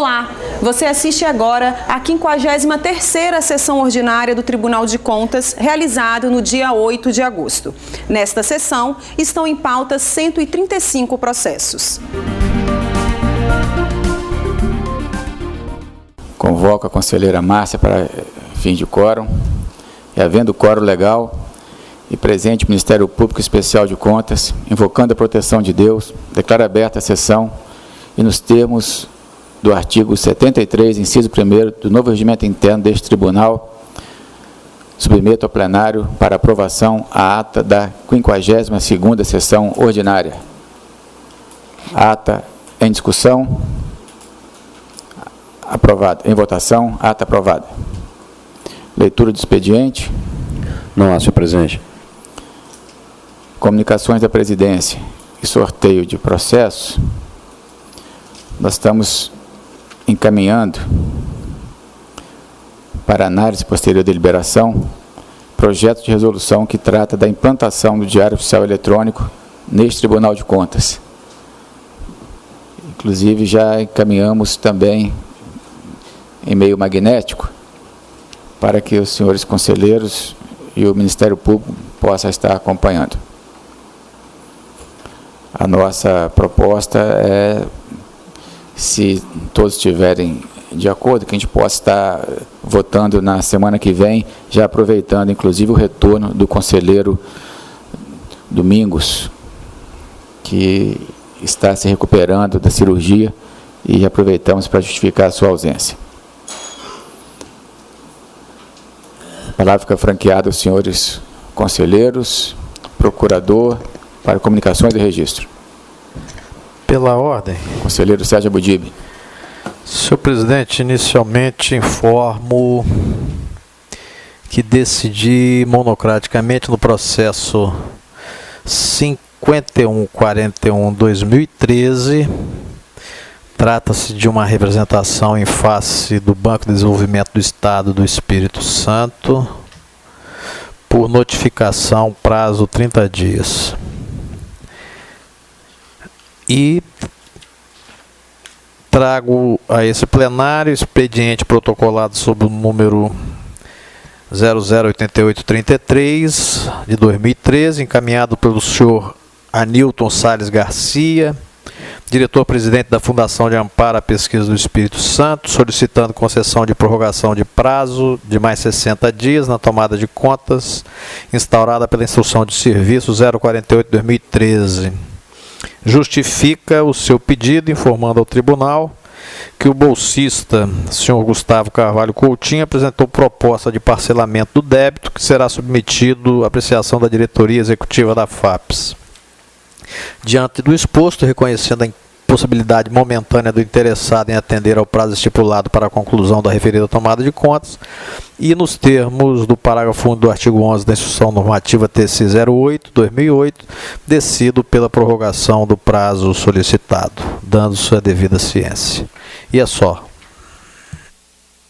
Olá, você assiste agora a 53ª sessão ordinária do Tribunal de Contas, realizada no dia 8 de agosto. Nesta sessão, estão em pauta 135 processos. Convoco a conselheira Márcia para fim de quórum. E havendo quórum legal e presente o Ministério Público Especial de Contas, invocando a proteção de Deus, declaro aberta a sessão e nos termos do artigo 73, inciso 1º do novo regimento interno deste tribunal, submeto ao plenário para aprovação a ata da 52ª sessão ordinária. Ata em discussão. Aprovada. Em votação, ata aprovada. Leitura do expediente. Não há, senhor presidente. Comunicações da presidência e sorteio de processos. Nós estamos encaminhando para análise posterior de deliberação projeto de resolução que trata da implantação do Diário Oficial Eletrônico neste Tribunal de Contas. Inclusive, já encaminhamos também e-mail magnético para que os senhores conselheiros e o Ministério Público possam estar acompanhando. A nossa proposta é, se todos estiverem de acordo, que a gente possa estar votando na semana que vem, já aproveitando inclusive o retorno do conselheiro Domingos, que está se recuperando da cirurgia, e aproveitamos para justificar a sua ausência. A palavra fica franqueada aos senhores conselheiros, procurador, para comunicações e registro. Pela ordem. Conselheiro Sérgio Abudib. Senhor presidente, inicialmente informo que decidi monocraticamente no processo 5141/2013. Trata-se de uma representação em face do Banco de Desenvolvimento do Estado do Espírito Santo, por notificação, prazo 30 dias. E trago a esse plenário expediente protocolado sob o número 008833 de 2013, encaminhado pelo senhor Anilton Salles Garcia, diretor-presidente da Fundação de Amparo à Pesquisa do Espírito Santo, solicitando concessão de prorrogação de prazo de mais 60 dias na tomada de contas, instaurada pela Instrução de Serviço 048/2013. Justifica o seu pedido, informando ao tribunal que o bolsista, senhor Gustavo Carvalho Coutinho, apresentou proposta de parcelamento do débito, que será submetido à apreciação da diretoria executiva da FAPES. Diante do exposto, reconhecendo a impossibilidade momentânea do interessado em atender ao prazo estipulado para a conclusão da referida tomada de contas, e nos termos do parágrafo 1 do artigo 11 da Instrução Normativa TC 08/2008, decido pela prorrogação do prazo solicitado, dando sua devida ciência. E é só.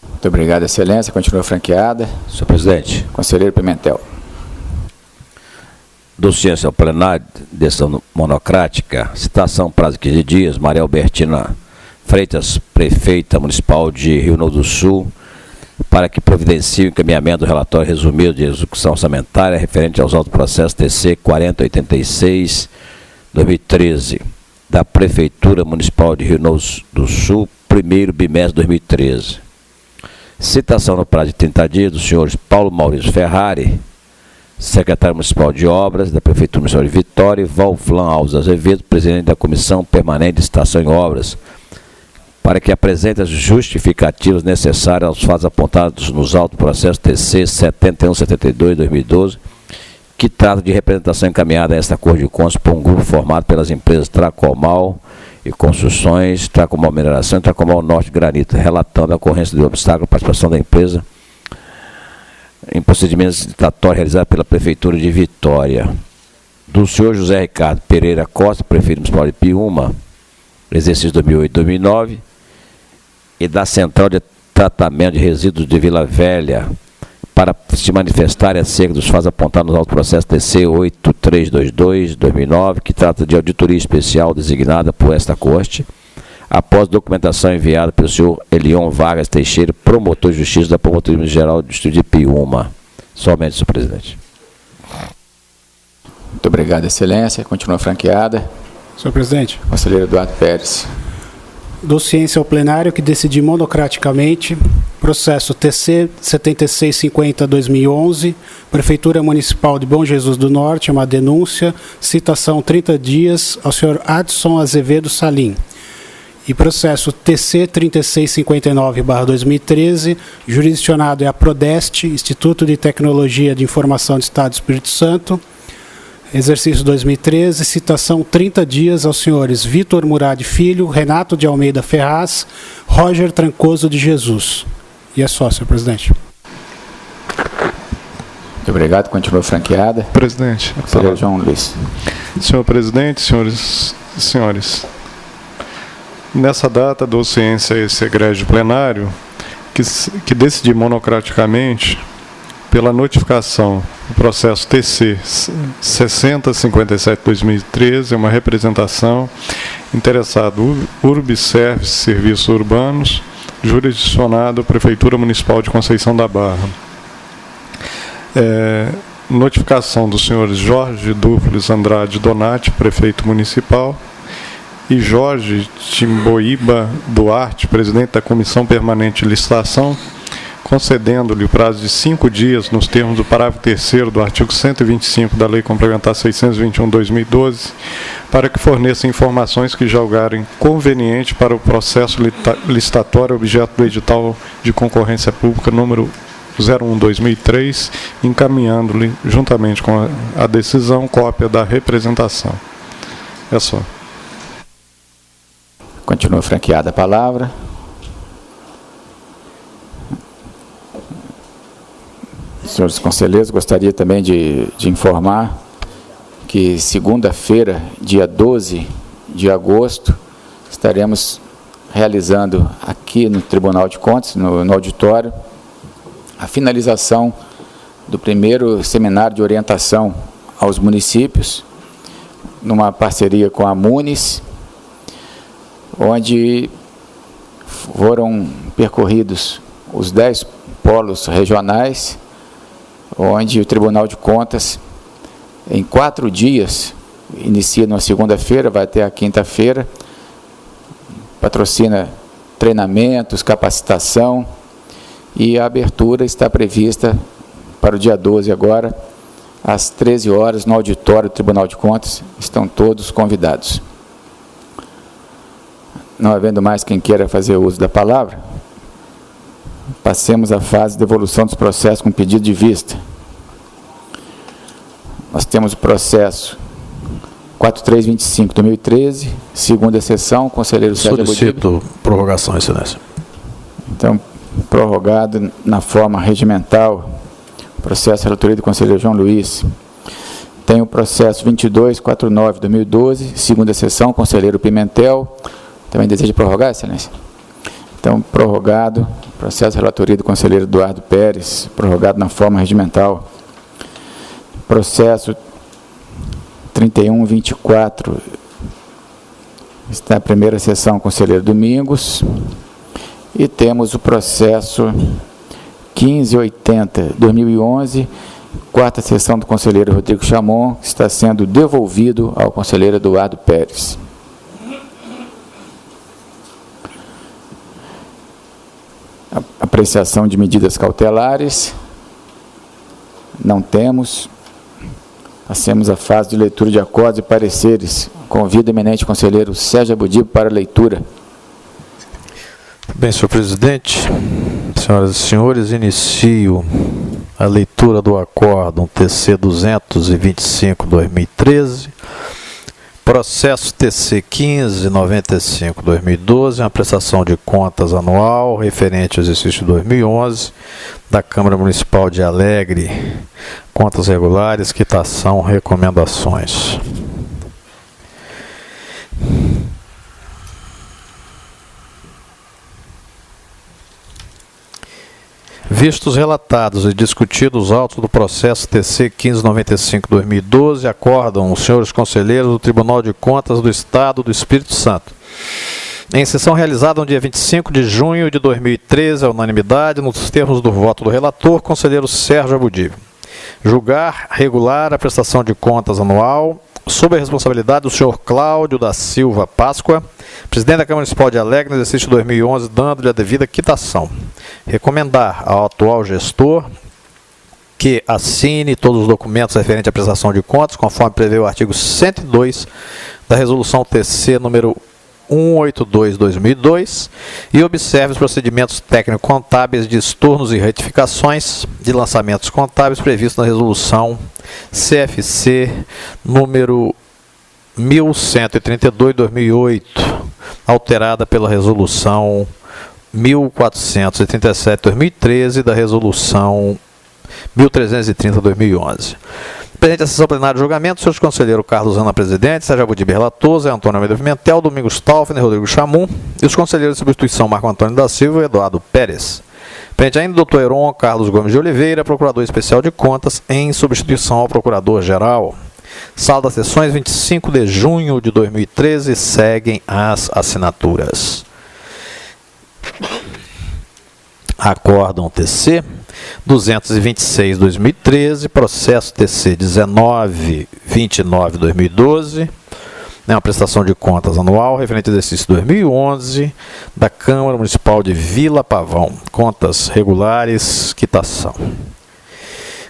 Muito obrigado, excelência. Continua franqueada. Senhor presidente. Conselheiro Pimentel. Do ciência ao plenário, decisão monocrática, citação prazo de 15 dias, Maria Albertina Freitas, prefeita municipal de Rio Novo do Sul, para que providencie o encaminhamento do relatório resumido de execução orçamentária referente aos autos processos TC 4086/2013, da Prefeitura Municipal de Rio Novo do Sul, primeiro bimestre de 2013. Citação no prazo de 30 dias dos senhores Paulo Maurício Ferrari, secretário municipal de obras da Prefeitura Municipal de Vitória, e Valflan Alves Azevedo, presidente da Comissão Permanente de Estação em Obras, para que apresente as justificativas necessárias aos fatos apontados nos autos processos TC 7172/2012, que trata de representação encaminhada a esta Corte de Contas por um grupo formado pelas empresas Tracomal e Construções, Tracomal Mineração e Tracomal Norte Granito, relatando a ocorrência de obstáculo à participação da empresa em procedimentos licitatórios realizados pela Prefeitura de Vitória. Do senhor José Ricardo Pereira Costa, prefeito municipal de Piúma, exercício 2008-2009, e da Central de Tratamento de Resíduos de Vila Velha, para se manifestarem acerca dos fatos apontados no auto processo TC 8322/2009, que trata de auditoria especial designada por esta Corte, após documentação enviada pelo senhor Elion Vargas Teixeira, promotor de justiça da Promotoria Geral do Distrito de Piúma. Somente, senhor presidente. Muito obrigado, excelência. Continua franqueada. Senhor presidente. Conselheiro Eduardo Pérez. Dou ciência ao plenário que decidi monocraticamente processo TC 7650-2011, Prefeitura Municipal de Bom Jesus do Norte, uma denúncia, citação 30 dias ao senhor Adson Azevedo Salim. E processo TC 3659-2013, jurisdicionado é a Prodeste, Instituto de Tecnologia de Informação do Estado do Espírito Santo, exercício 2013, citação 30 dias aos senhores Vitor Murad Filho, Renato de Almeida Ferraz, Roger Trancoso de Jesus. E é só, senhor presidente. Muito obrigado. Continua franqueada. Presidente. Conselheiro João Luiz. Senhor presidente, senhores e senhores, nessa data dou ciência a esse egrégio plenário que decidi monocraticamente pela notificação do processo TC 6057-2013, uma representação interessado Urbiservice Serviços Urbanos, jurisdicionado Prefeitura Municipal de Conceição da Barra. Notificação dos senhores Jorge Dúfilis Andrade Donati, prefeito municipal, e Jorge Timboíba Duarte, presidente da Comissão Permanente de Licitação, concedendo-lhe o prazo de 5 dias, nos termos do parágrafo 3º do artigo 125 da Lei Complementar 621/2012, para que forneça informações que julgarem conveniente para o processo licitatório objeto do edital de concorrência pública número 01/2003, encaminhando-lhe, juntamente com a decisão, cópia da representação. É só. Continua franqueada a palavra. Senhores conselheiros, gostaria também de informar que segunda-feira, dia 12 de agosto, estaremos realizando aqui no Tribunal de Contas, no auditório, a finalização do primeiro seminário de orientação aos municípios, numa parceria com a Munis, onde foram percorridos os 10 polos regionais, onde o Tribunal de Contas, em 4 dias, inicia na segunda-feira, vai até a quinta-feira, patrocina treinamentos, capacitação, e a abertura está prevista para o dia 12 agora, às 13 horas, no auditório do Tribunal de Contas. Estão todos convidados. Não havendo mais quem queira fazer uso da palavra, passemos à fase de devolução dos processos com pedido de vista. Nós temos o processo 4325-2013, segunda sessão, conselheiro Sérgio Abudib. Solicito prorrogação, excelência. Então, prorrogado na forma regimental, processo relatoria do conselheiro João Luiz. Tem o processo 2249-2012, segunda sessão, conselheiro Pimentel. Também deseja prorrogar, excelência? Então, prorrogado, processo relatoria do conselheiro Eduardo Pérez, prorrogado na forma regimental. Processo 3124, está a primeira sessão, conselheiro Domingos. E temos o processo 1580-2011, quarta sessão do conselheiro Rodrigo Chamon, que está sendo devolvido ao conselheiro Eduardo Pérez. Apreciação de medidas cautelares. Não temos. Passemos à fase de leitura de acordos e pareceres. Convido o eminente conselheiro Sérgio Abudib para a leitura. Bem, senhor presidente, senhoras e senhores, inicio a leitura do acórdão TC 225/2013, processo TC 1595/2012, uma prestação de contas anual referente ao exercício 2011 da Câmara Municipal de Alegre, contas regulares, quitação, recomendações. Vistos relatados e discutidos os autos do processo TC 1595/2012, acordam os senhores conselheiros do Tribunal de Contas do Estado do Espírito Santo Em sessão realizada no dia 25 de junho de 2013, à unanimidade, nos termos do voto do relator, conselheiro Sérgio Abudib. Julgar regular a prestação de contas anual sob a responsabilidade do senhor Cláudio da Silva Páscoa, presidente da Câmara Municipal de Alegre, no exercício de 2011, dando-lhe a devida quitação. Recomendar ao atual gestor que assine todos os documentos referentes à prestação de contas, conforme prevê o artigo 102 da Resolução TC número 182/2002, e observe os procedimentos técnico-contábeis de estornos e retificações de lançamentos contábeis previstos na Resolução CFC número 1132/2008, alterada pela Resolução 1437/2013 da Resolução 1330/2011. Presente a sessão plenária de julgamento, senhores conselheiros Carlos Ana, presidente, Sérgio Abudib, relator, Zé Antônio Almeida Pimentel, Domingos Taufner, Rodrigo Chamum, e os conselheiros de substituição Marco Antônio da Silva e Eduardo Pérez. Presente ainda o doutor Heron Carlos Gomes de Oliveira, procurador especial de contas, em substituição ao procurador-geral. Sala das sessões, 25 de junho de 2013, seguem as assinaturas. Acórdão TC 226/2013, processo TC 1929/2012, uma prestação de contas anual referente ao exercício 2011 da Câmara Municipal de Vila Pavão, contas regulares, quitação.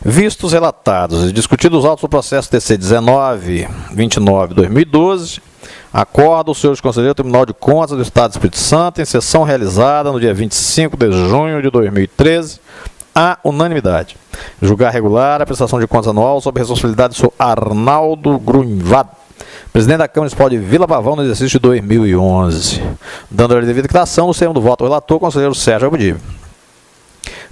Vistos relatados e discutidos os autos do processo TC 1929/2012, acordo os senhores conselheiros do Tribunal de Contas do Estado do Espírito Santo, em sessão realizada no dia 25 de junho de 2013, à unanimidade. Julgar regular a prestação de contas anual sob a responsabilidade do senhor Arnaldo Grunwald, presidente da Câmara Municipal de Vila Pavão, no exercício de 2011. Dando-lhe devida quitação, no termo do voto do relator, conselheiro Sérgio Abudib.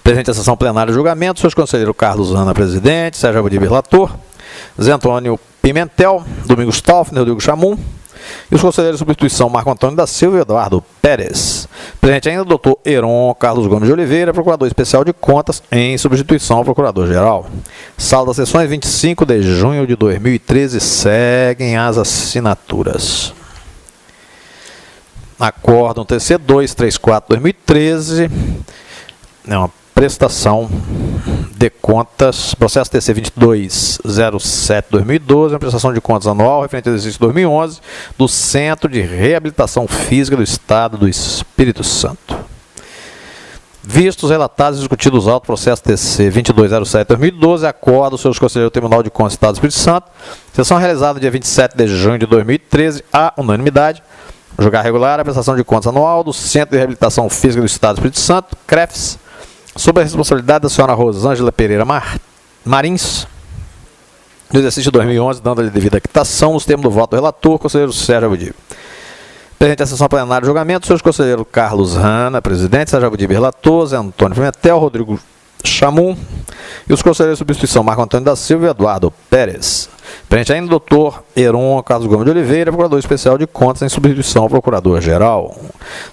Presente a sessão plenária de julgamento, senhores conselheiros Carlos Ana, presidente, Sérgio Abudib, relator, Zé Antônio Pimentel, Domingos Taufner, Rodrigo Chamum, e os conselheiros de substituição Marco Antônio da Silva e Eduardo Pérez. Presente ainda o doutor Heron Carlos Gomes de Oliveira, procurador especial de contas, em substituição ao procurador-geral. Sala das sessões, 25 de junho de 2013, seguem as assinaturas. Acórdão TC 234/2013, uma prestação de contas, processo TC 2207/2012, uma prestação de contas anual referente ao exercício 2011 do Centro de Reabilitação Física do Estado do Espírito Santo. Vistos, relatados e discutidos os autos, processo TC 2207/2012, acordo os senhores conselheiros do Tribunal de Contas do Estado do Espírito Santo, sessão realizada no dia 27 de junho de 2013, à unanimidade. Julgar regular a prestação de contas anual do Centro de Reabilitação Física do Estado do Espírito Santo, CREFS, sob a responsabilidade da senhora Rosângela Pereira Marins, no exercício de 2011, dando-lhe devida quitação, nos termos do voto do relator, conselheiro Sérgio Abudib. Presente a sessão plenária de julgamento, senhores conselheiros Carlos Hanna, presidente, Sérgio Abudib, relator, Zé Antônio Pimentel, Rodrigo Chamum, e os conselheiros de substituição Marco Antônio da Silva e Eduardo Pérez. Presente ainda o doutor Heron Carlos Gomes de Oliveira, procurador especial de contas, em substituição ao procurador-geral.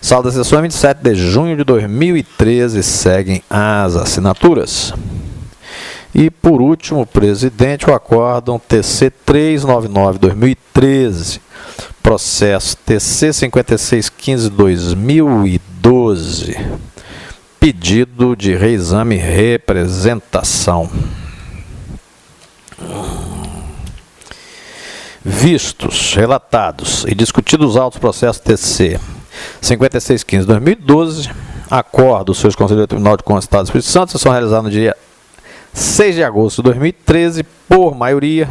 Sala das sessões, 27 de junho de 2013, seguem as assinaturas. E, por último, presidente, o acórdão TC 399/2013, processo TC 5615/2012, pedido de reexame e representação. Vistos, relatados e discutidos os autos do processo TC 5615/2012, acordo os senhores conselheiros do Tribunal de Contas do Estado do Espírito Santo, sessão realizada no dia 6 de agosto de 2013, por maioria,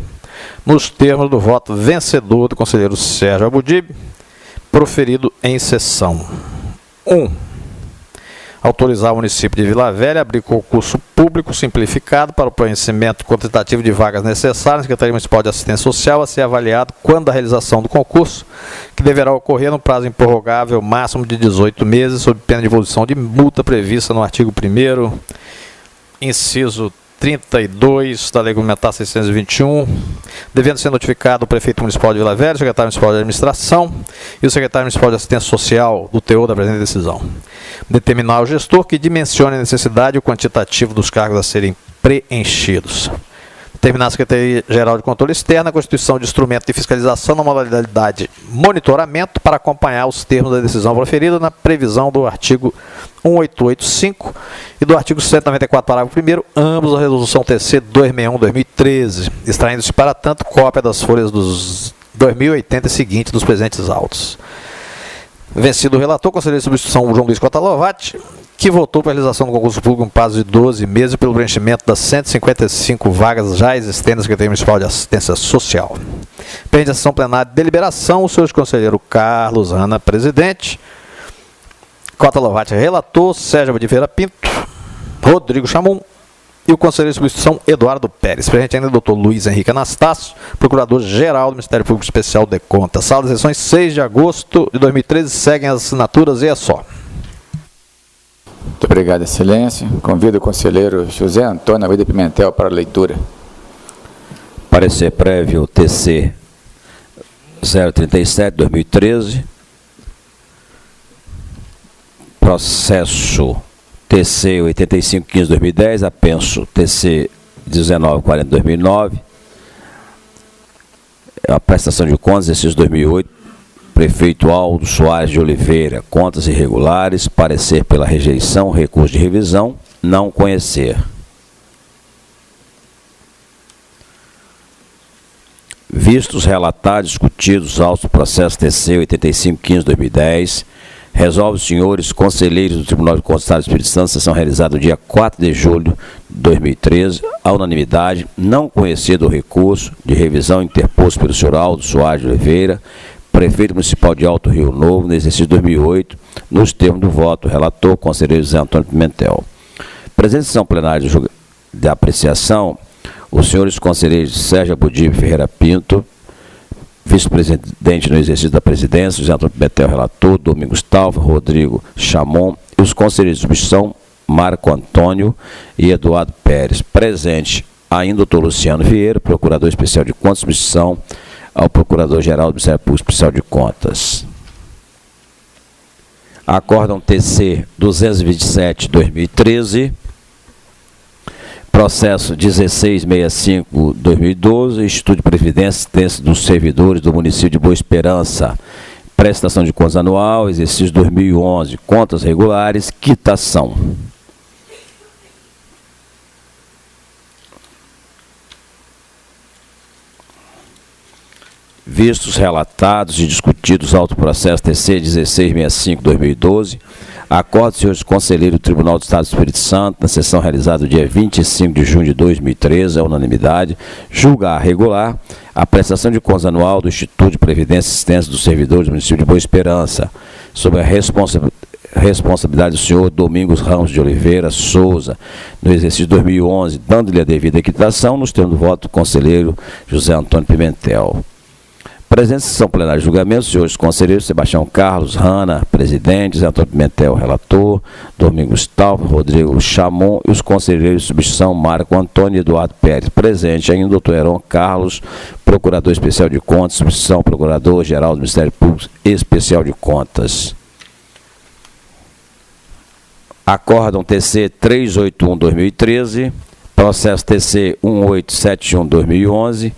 nos termos do voto vencedor do conselheiro Sérgio Abudib, proferido em sessão. 1. Autorizar o município de Vila Velha a abrir concurso público simplificado para o preenchimento quantitativo de vagas necessárias na Secretaria Municipal de Assistência Social a ser avaliado quando da realização do concurso, que deverá ocorrer no prazo improrrogável máximo de 18 meses, sob pena de imposição de multa prevista no artigo 1º, inciso 32 da Lei Complementar 621, devendo ser notificado o prefeito municipal de Vila Velha, o secretário municipal de administração e o secretário municipal de assistência social do teor da presente decisão. Determinar ao gestor que dimensione a necessidade e o quantitativo dos cargos a serem preenchidos. Determinar a Secretaria-Geral de Controle Externo a constituição de instrumento de fiscalização na modalidade monitoramento para acompanhar os termos da decisão proferida na previsão do artigo 1885 e do artigo 194, parágrafo 1º, ambos da Resolução TC 261/2013, extraindo-se, para tanto, cópia das folhas dos 2080 e seguinte dos presentes autos. Vencido o relator, conselheiro de substituição João Luiz Cota Lovati, que votou para a realização do concurso público em prazo de 12 meses pelo preenchimento das 155 vagas já existentes na Secretaria Municipal de Assistência Social. Perante a sessão plenária de deliberação, o senhor conselheiro Carlos Hanna, presidente, Cota Lovati, relator, Sérgio de Feira Pinto, Rodrigo Chamon e o conselheiro de substituição Eduardo Pérez. Presente ainda o doutor Luiz Henrique Anastácio, procurador-geral do Ministério Público Especial de Contas. Sala das sessões, 6 de agosto de 2013, seguem as assinaturas e é só. Muito obrigado, Excelência. Convido o conselheiro José Antônio Almeida Pimentel para a leitura. Parecer prévio TC 037/2013. Processo TC 8515/2010, apenso TC 1940/2009. A prestação de contas, exercício 2008, prefeito Aldo Soares de Oliveira, contas irregulares, parecer pela rejeição, recurso de revisão, não conhecer. Vistos relatados, discutidos, autos do processo TC 8515/2010, resolve os senhores conselheiros do Tribunal de Contas do Estado do Espírito Santo, sessão realizada no dia 4 de julho de 2013, à unanimidade, não conhecido o recurso de revisão interposto pelo senhor Aldo Soares de Oliveira, prefeito municipal de Alto Rio Novo, no exercício 2008, nos termos do voto, relator, conselheiro José Antônio Pimentel. Presente sessão plenária de apreciação, os senhores conselheiros Sérgio Abudib Ferreira Pinto, vice-presidente no exercício da presidência, José Antônio Pimentel, relator, Domingos Talva, Rodrigo Chamon, e os conselheiros de substituição, Marco Antônio e Eduardo Pérez. Presente ainda o doutor Luciano Vieira, procurador especial de contas, substituição ao Procurador-Geral do Ministério Público Especial de Contas. Acórdão TC 227/2013, processo 1665/2012, Instituto de Previdência e Assistência dos Servidores do Município de Boa Esperança, prestação de contas anual, exercício 2011, contas regulares, quitação. Vistos, relatados e discutidos auto processo TC 1665/2012, acordo, senhores conselheiros do Tribunal do Estado do Espírito Santo, na sessão realizada no dia 25 de junho de 2013, à unanimidade, julgar regular a prestação de contas anual do Instituto de Previdência e Assistência dos Servidores do Município de Boa Esperança, sob a responsabilidade do senhor Domingos Ramos de Oliveira Souza, no exercício 2011, dando-lhe a devida equitação, nos termos do voto do conselheiro José Antônio Pimentel. Presente sessão plenária de julgamento, os senhores conselheiros Sebastião Carlos Hanna, presidente, José Antônio Pimentel, relator, Domingos Talva, Rodrigo Chamon e os conselheiros de substituição Marco Antônio e Eduardo Pérez. Presente ainda o doutor Heron Carlos, procurador especial de contas, substituição procurador-geral do Ministério Público Especial de Contas. Acórdão TC 381/2013, processo TC 1871/2011,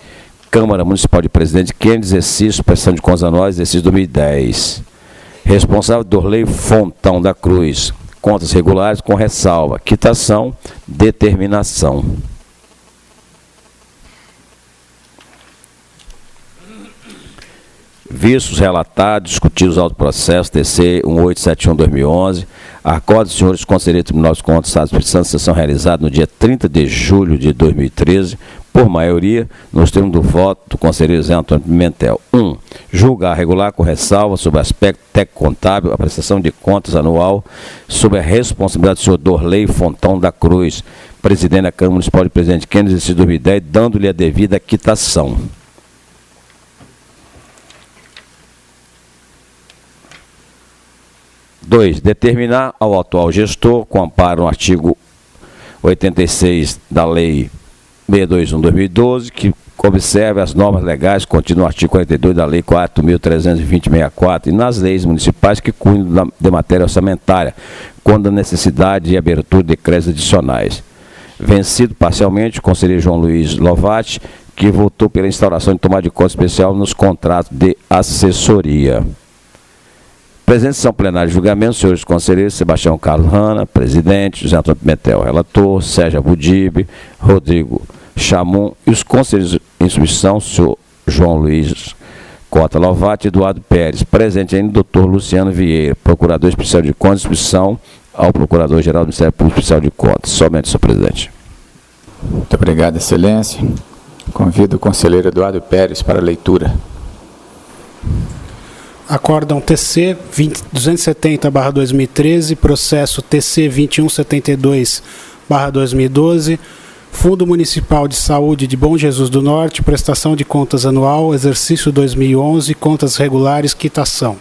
Câmara Municipal de Presidente Kennedy, exercício, prestação de contas anuais, exercício 2010. Responsável, Dorley Fontão da Cruz, contas regulares com ressalva, quitação, determinação. Vistos, relatados, discutidos auto processo TC 1871/2011, acordo dos senhores conselheiros do Tribunal de Contas do Estado do Espírito Santo, sessão realizada no dia 30 de julho de 2013, por maioria, nos termos do voto do conselheiro José Antônio Pimentel. 1. Julgar regular com ressalva sobre o aspecto técnico-contábil a prestação de contas anual sob a responsabilidade do senhor Dorley Fontão da Cruz, presidente da Câmara Municipal de Presidente Kennedy, exercício 2010, dando-lhe a devida quitação. 2. Determinar ao atual gestor, com amparo no artigo 86 da Lei 621/2012, que observe as normas legais contidas no artigo 42 da Lei 4.320/64 e nas leis municipais que cuidam de matéria orçamentária, quando a necessidade de abertura de créditos adicionais. vencido parcialmente, o conselheiro João Luiz Lovati, que votou pela instauração de tomada de conta especial nos contratos de assessoria. Presente sessão plenária de julgamento, os senhores conselheiros Sebastião Carlos Rana, presidente, José Antônio Pimentel, relator, Sérgio Abudib, Rodrigo Chamon e os conselheiros em substituição, o senhor João Luiz Cota Lovati e Eduardo Pérez. Presente ainda o doutor Luciano Vieira, procurador especial de contas, substituição ao procurador-geral do Ministério Público Especial de Contas. Somente, senhor presidente. Muito obrigado, excelência. Convido o conselheiro Eduardo Pérez para a leitura. Acórdão TC 270/2013, processo TC 2172/2012, Fundo Municipal de Saúde de Bom Jesus do Norte, prestação de contas anual, exercício 2011, contas regulares, quitação.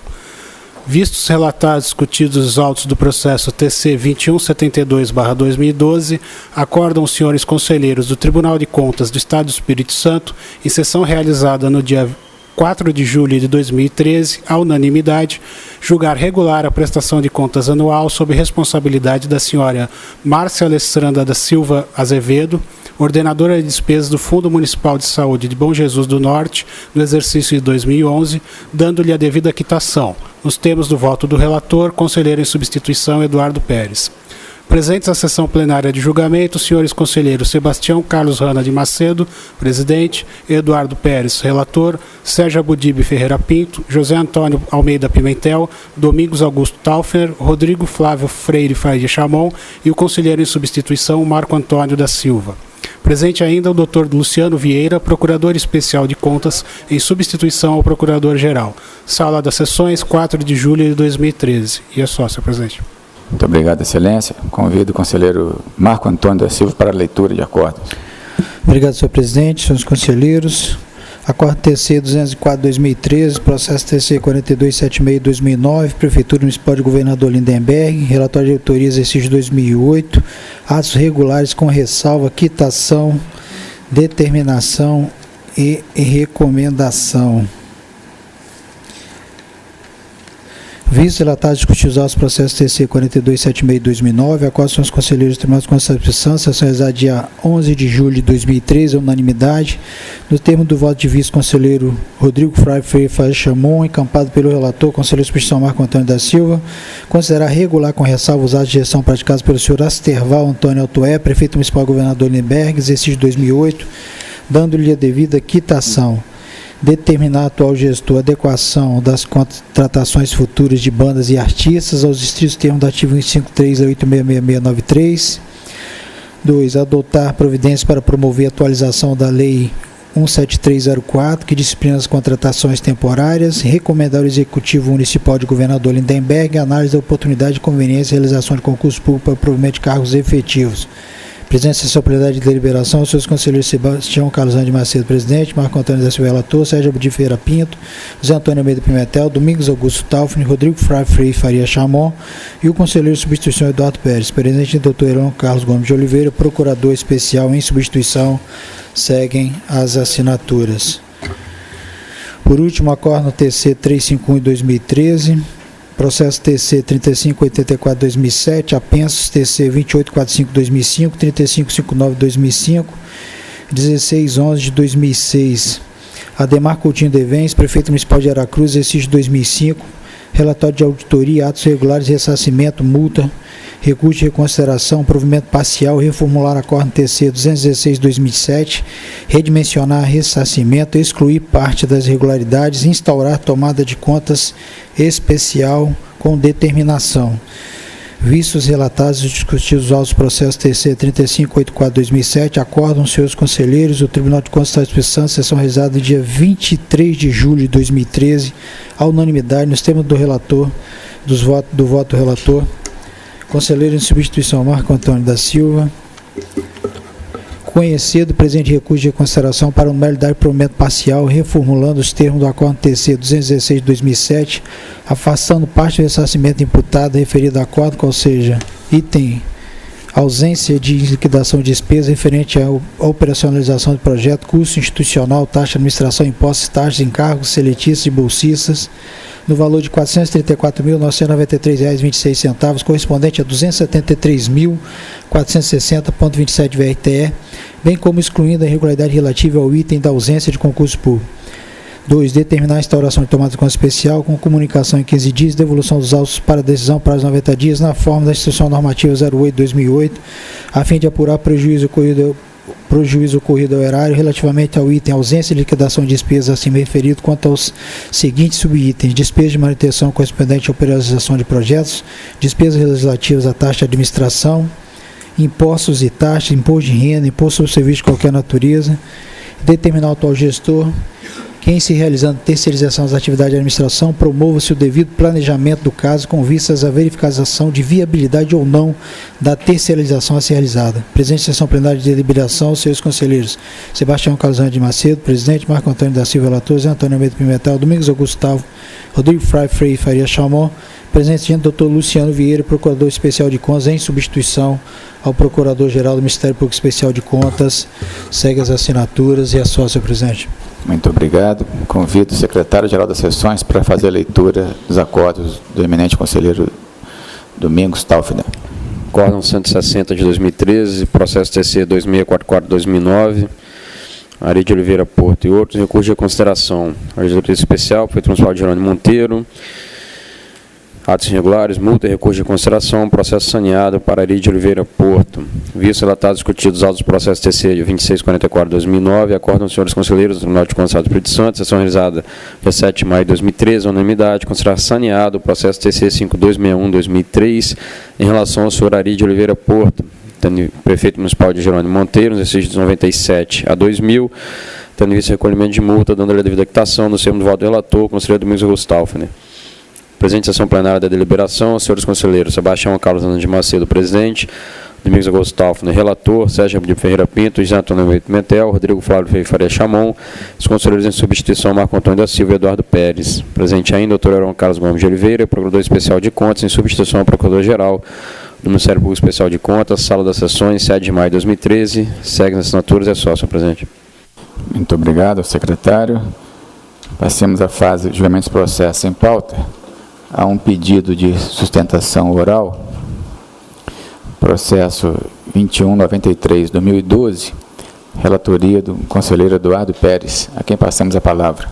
Vistos relatados e discutidos os autos do processo TC 2172/2012, acordam os senhores conselheiros do Tribunal de Contas do Estado do Espírito Santo, em sessão realizada no dia 4 de julho de 2013, à unanimidade, julgar regular a prestação de contas anual sob responsabilidade da senhora Márcia Alessandra da Silva Azevedo, ordenadora de despesas do Fundo Municipal de Saúde de Bom Jesus do Norte, no exercício de 2011, dando-lhe a devida quitação, nos termos do voto do relator, conselheiro em substituição Eduardo Pérez. Presentes à sessão plenária de julgamento, os senhores conselheiros Sebastião Carlos Rana de Macedo, presidente, Eduardo Pérez, relator, Sérgio Abudib Ferreira Pinto, José Antônio Almeida Pimentel, Domingos Augusto Taufner, Rodrigo Flávio Freire Faria Chamon e o conselheiro em substituição Marco Antônio da Silva. Presente ainda o doutor Luciano Vieira, procurador especial de contas, em substituição ao procurador-geral. Sala das sessões, 4 de julho de 2013. E é só, senhor presidente. Muito obrigado, excelência. Convido o conselheiro Marco Antônio da Silva para a leitura de acordos. Obrigado, senhor presidente, senhores conselheiros. Acordo TC 204/2013, processo TC 4276/2009, Prefeitura Municipal de Governador Lindenberg, relatório de autoria exercício 2008, atos regulares com ressalva, quitação, determinação e recomendação. Vistos relatados e discutidos os processos TC 4276/2009, a qual são os conselheiros do Tribunal de Contas da Substituição, sessão realizada dia 11 de julho de 2013, a unanimidade, no termo do voto de vice-conselheiro Rodrigo Freire Faria Chamon, encampado pelo relator, conselheiro de substituição Marco Antônio da Silva, considerar regular com ressalva os atos de gestão praticados pelo senhor Asterval Antônio Altoé, prefeito municipal governador Lindenberg, exercício de 2008, dando-lhe a devida quitação. Determinar a atual gestor a adequação das contratações futuras de bandas e artistas aos distritos termos do artigo 153 a 866693. 2. Adotar providências para promover a atualização da Lei 17304, que disciplina as contratações temporárias. Recomendar ao Executivo Municipal de Governador Lindenberg a análise da oportunidade e conveniência e realização de concurso público para provimento de cargos efetivos. Presidente da sessão plenária de deliberação, os seus conselheiros Sebastião Carlos Rana de Macedo, presidente, Marco Antônio da Silva, relator, Sérgio Abudib Ferreira Pinto, José Antônio Almeida Pimentel, Domingos Augusto Taufner, Rodrigo Freire Faria Chamon e o conselheiro de substituição Eduardo Pérez. Presidente, doutor Heron Carlos Gomes de Oliveira, procurador especial em substituição, seguem as assinaturas. Por último, acordo no TC 351/2013. Processo TC 3584/2007, apensos TC 2845/2005, 3559/2005, 1611/2006. Ademar Coutinho Devens, prefeito municipal de Aracruz, exercício 2005, relatório de auditoria, atos regulares, ressarcimento, multa, recurso de reconsideração, provimento parcial, reformular acordo TC 216/2007, redimensionar ressarcimento, excluir parte das irregularidades, instaurar tomada de contas especial com determinação. Vistos relatados e discutidos os processos TC 3584/2007, acordam seus conselheiros do Tribunal de Contas da Substituição, sessão realizada no dia 23 de julho de 2013, à unanimidade, nos termos do relator, do voto do relator, conselheiro em substituição Marco Antônio da Silva, conhecido presente recurso de reconsideração para nulidade de provimento parcial, reformulando os termos do acordo TC 216/2007, afastando parte do ressarcimento imputado referido ao acordo, qual seja, item ausência de liquidação de despesa referente à operacionalização do projeto, custo institucional, taxa de administração, impostos, taxas, encargos, seletistas e bolsistas, no valor de R$ 434.993,26, correspondente a 273.460,27 VRTE, bem como excluindo a irregularidade relativa ao item da ausência de concurso público. 2. Determinar a instauração de tomada de conta especial com comunicação em 15 dias e devolução dos autos para decisão para os 90 dias na forma da Instrução Normativa 08/2008, a fim de apurar prejuízo ocorrido ao erário relativamente ao item ausência de liquidação de despesas acima referido quanto aos seguintes subitens: despesas de manutenção correspondente à operação de projetos, despesas legislativas à taxa de administração, impostos e taxas, imposto de renda, imposto sobre serviço de qualquer natureza. Determinar o atual gestor que, em se realizando terceirização das atividades de administração, promova-se o devido planejamento do caso com vistas à verificação de viabilidade ou não da terceirização a ser realizada. Presente em sessão plenária de deliberação, os senhores conselheiros Sebastião Carlos de Macedo, presidente, Marco Antônio da Silva, relator, Zé Antônio Almeida Pimentel, Domingos Augusto Gustavo, Rodrigo Freire Faria Chamon, presente Dr. Luciano Vieira, procurador especial de contas, em substituição ao procurador-geral do Ministério Público Especial de Contas. Segue as assinaturas e a sócia, presidente. Muito obrigado. Convido o secretário-geral das sessões para fazer a leitura dos acordos do eminente conselheiro Domingos Taufner. Acórdão 160 de 2013, processo TC 2644-2009, Ari de Oliveira Porto e outros, recurso de consideração. A legislatura especial, feito municipal de Jerônimo Monteiro, atos irregulares, multa e recurso de consideração, processo saneado para Ari de Oliveira Porto. Visto relatados discutidos autos do processo TC de 2644-2009, acordam os senhores conselheiros do Tribunal de Contas do Espírito Santo, sessão realizada dia 7 de maio de 2013, unanimidade, considerar saneado o processo TC 5261-2003, em relação ao senhor Ari de Oliveira Porto, prefeito municipal de Jerônimo Monteiro, nos exercícios de 97 a 2000, tendo em vista o recolhimento de multa, dando-lhe a devida quitação, no termo do voto do relator, conselheiro Domingos Augusto Taufner. Presente sessão plenária da deliberação, os senhores conselheiros Sebastião Carlos de Macedo, presidente, Domingos Augusto Taufner, relator, Sérgio Abdiel Ferreira Pinto, José Antônio Almeida Pimentel, Rodrigo Flávio Freire Faria Chamon, os conselheiros em substituição Marco Antônio da Silva e Eduardo Pérez. Presente ainda o Dr. Heron Carlos Gomes de Oliveira, procurador especial de contas, em substituição ao procurador-geral do Ministério Público Especial de Contas, sala das sessões, 7 de maio de 2013. Segue as assinaturas e é sócio, presidente. Muito obrigado, secretário. Passemos à fase de julgamento dos processos em pauta. Há um pedido de sustentação oral, processo 2193/2012, relatoria do conselheiro Eduardo Pérez, a quem passamos a palavra.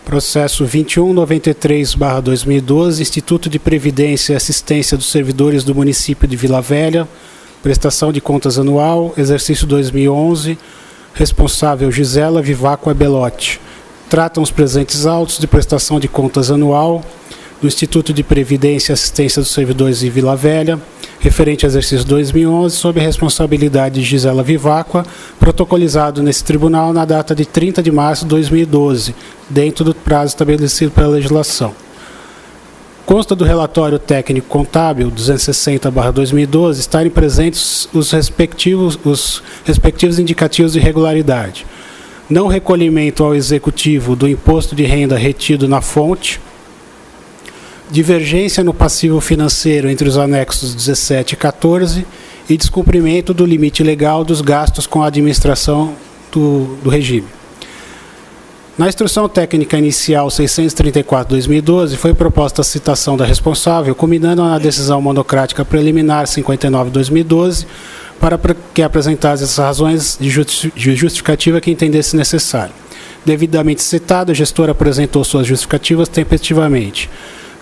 Processo 2193/2012, Instituto de Previdência e Assistência dos Servidores do Município de Vila Velha, prestação de contas anual, exercício 2011, responsável Gisela Viváqua Belotti. Tratam os presentes autos de prestação de contas anual do Instituto de Previdência e Assistência dos Servidores de Vila Velha, referente ao exercício 2011, sob a responsabilidade de Gisela Viváqua, protocolizado nesse tribunal na data de 30 de março de 2012, dentro do prazo estabelecido pela legislação. Consta do relatório técnico contábil 260/2012 estarem presentes os respectivos indicativos de irregularidade. Não recolhimento ao executivo do imposto de renda retido na fonte, divergência no passivo financeiro entre os anexos 17 e 14 e descumprimento do limite legal dos gastos com a administração do regime. Na instrução técnica inicial 634/2012 foi proposta a citação da responsável, culminando na decisão monocrática preliminar 59/2012, para que apresentasse as razões de justificativa que entendesse necessário. Devidamente citada, a gestora apresentou suas justificativas tempestivamente.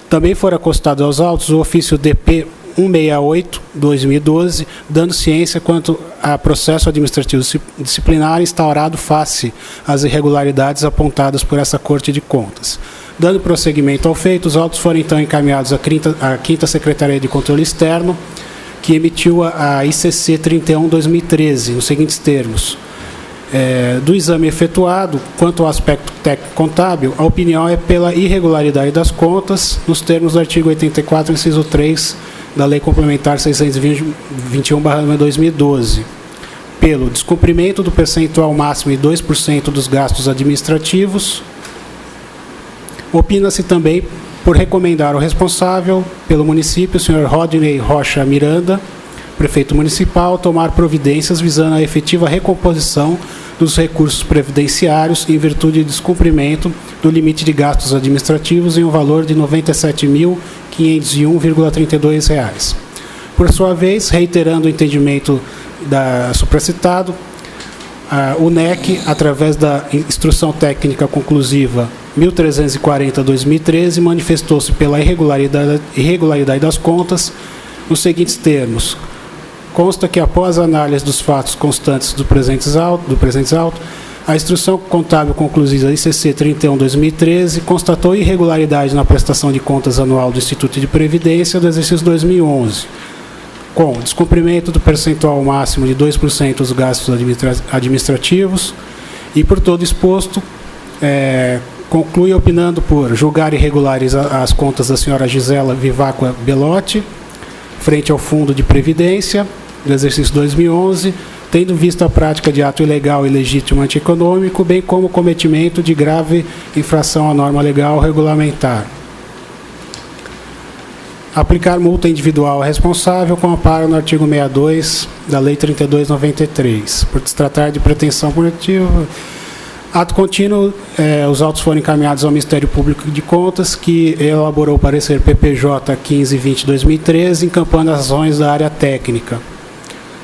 Também foram acostados aos autos o ofício DP 168/2012, dando ciência quanto a processo administrativo disciplinar instaurado face às irregularidades apontadas por essa Corte de Contas. Dando prosseguimento ao feito, os autos foram então encaminhados à 5ª Secretaria de Controle Externo, que emitiu a ICC 31/2013, nos seguintes termos. Do exame efetuado, quanto ao aspecto técnico-contábil, a opinião é pela irregularidade das contas, nos termos do artigo 84, inciso 3, da Lei Complementar 621/2012, pelo descumprimento do percentual máximo de 2% dos gastos administrativos. Opina-se também por recomendar ao responsável pelo município, o senhor Rodney Rocha Miranda, prefeito municipal, tomar providências visando a efetiva recomposição dos recursos previdenciários em virtude de descumprimento do limite de gastos administrativos em um valor de R$ 97.501,32. Por sua vez, reiterando o entendimento supracitado, o NEC, através da Instrução Técnica Conclusiva 1340/2013, manifestou-se pela irregularidade das contas nos seguintes termos. Consta que, após a análise dos fatos constantes do presente auto, a Instrução Contábil Conclusiva ICC 31/2013 constatou irregularidade na prestação de contas anual do Instituto de Previdência do exercício 2011, com descumprimento do percentual máximo de 2% dos gastos administrativos e, por todo exposto, conclui opinando por julgar irregulares as contas da senhora Gisela Vivacqua Belotti, frente ao Fundo de Previdência do exercício 2011, tendo visto a prática de ato ilegal e ilegítimo antieconômico, bem como o cometimento de grave infração à norma legal regulamentar. Aplicar multa individual ao responsável com amparo no artigo 62 da Lei 32/93. Por se tratar de pretensão punitiva, ato contínuo, os autos foram encaminhados ao Ministério Público de Contas, que elaborou o parecer PPJ 1520/2013, encampando as ações da área técnica.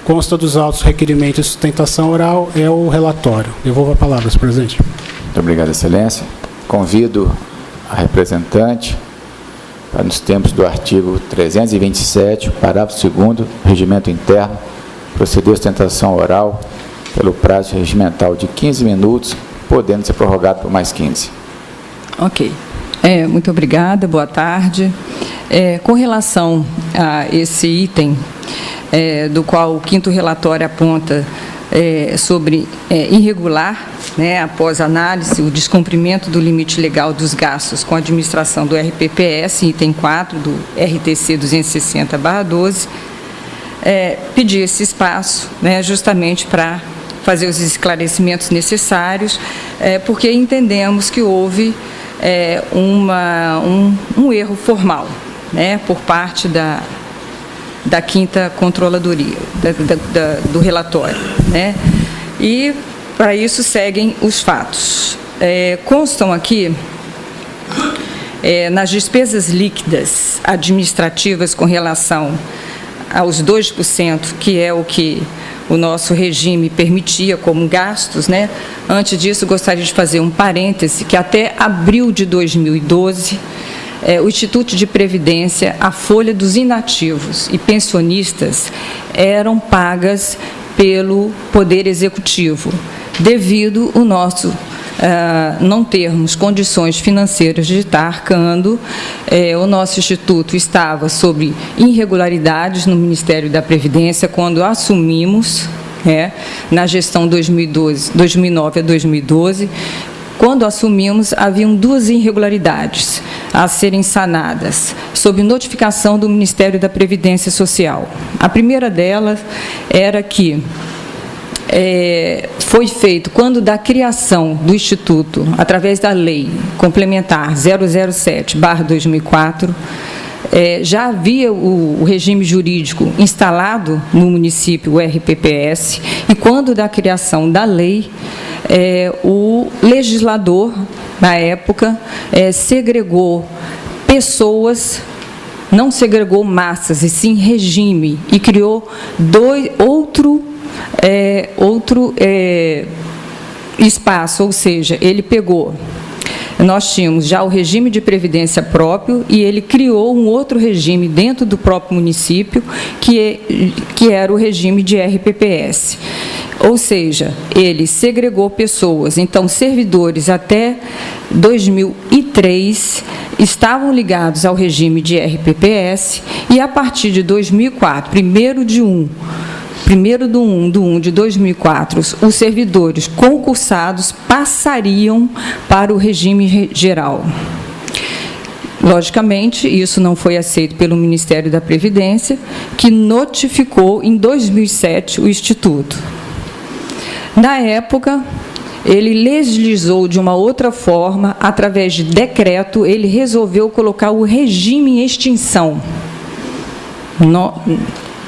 Consta dos autos requerimento de sustentação oral, é o relatório. Devolvo a palavra, senhor presidente. Muito obrigado, excelência. Convido a representante para, nos termos do artigo 327, parágrafo 2º, do Regimento Interno, proceder à sustentação oral pelo prazo regimental de 15 minutos, podendo ser prorrogado por mais 15. Ok. Muito obrigada, boa tarde. Com relação a esse item, do qual o 5º relatório aponta sobre irregular, após análise, o descumprimento do limite legal dos gastos com a administração do RPPS, item 4 do RTC 260/12, pedir esse espaço, justamente para fazer os esclarecimentos necessários, porque entendemos que houve um erro formal, por parte da 5ª Controladoria, do relatório. E, para isso, seguem os fatos. Constam aqui, nas despesas líquidas administrativas com relação aos 2%, que é o que o nosso regime permitia como gastos, Antes disso, gostaria de fazer um parêntese, que até abril de 2012, o Instituto de Previdência, a folha dos inativos e pensionistas eram pagas pelo Poder Executivo, devido ao nosso não termos condições financeiras de estar arcando. O nosso Instituto estava sob irregularidades no Ministério da Previdência quando assumimos, na gestão 2009 a 2012, quando assumimos, haviam 2 irregularidades a serem sanadas, sob notificação do Ministério da Previdência Social. A primeira delas era que foi feito, quando da criação do Instituto, através da Lei Complementar 007/2004, já havia o regime jurídico instalado no município, o RPPS, e quando da criação da lei, o legislador, na época, segregou pessoas, não segregou massas, e sim regime, e criou outro espaço, ou seja, ele pegou. Nós tínhamos já o regime de previdência próprio e ele criou um outro regime dentro do próprio município, que era o regime de RPPS. Ou seja, ele segregou pessoas. Então, servidores até 2003 estavam ligados ao regime de RPPS e, a partir de 2004, 1º de 1 de 2004, os servidores concursados passariam para o regime geral. Logicamente, isso não foi aceito pelo Ministério da Previdência, que notificou em 2007 o Instituto. Na época, ele legislou de uma outra forma, através de decreto, ele resolveu colocar o regime em extinção,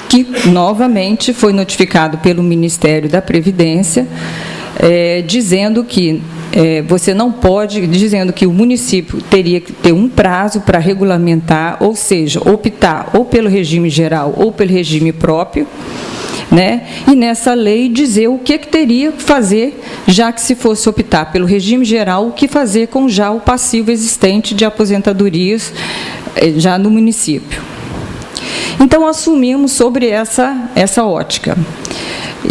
que novamente foi notificado pelo Ministério da Previdência, dizendo que você não pode, dizendo que o município teria que ter um prazo para regulamentar, ou seja, optar ou pelo regime geral ou pelo regime próprio, né? E nessa lei dizer o que teria que fazer, já que se fosse optar pelo regime geral, o que fazer com já o passivo existente de aposentadorias já no município. Então, assumimos sobre essa ótica.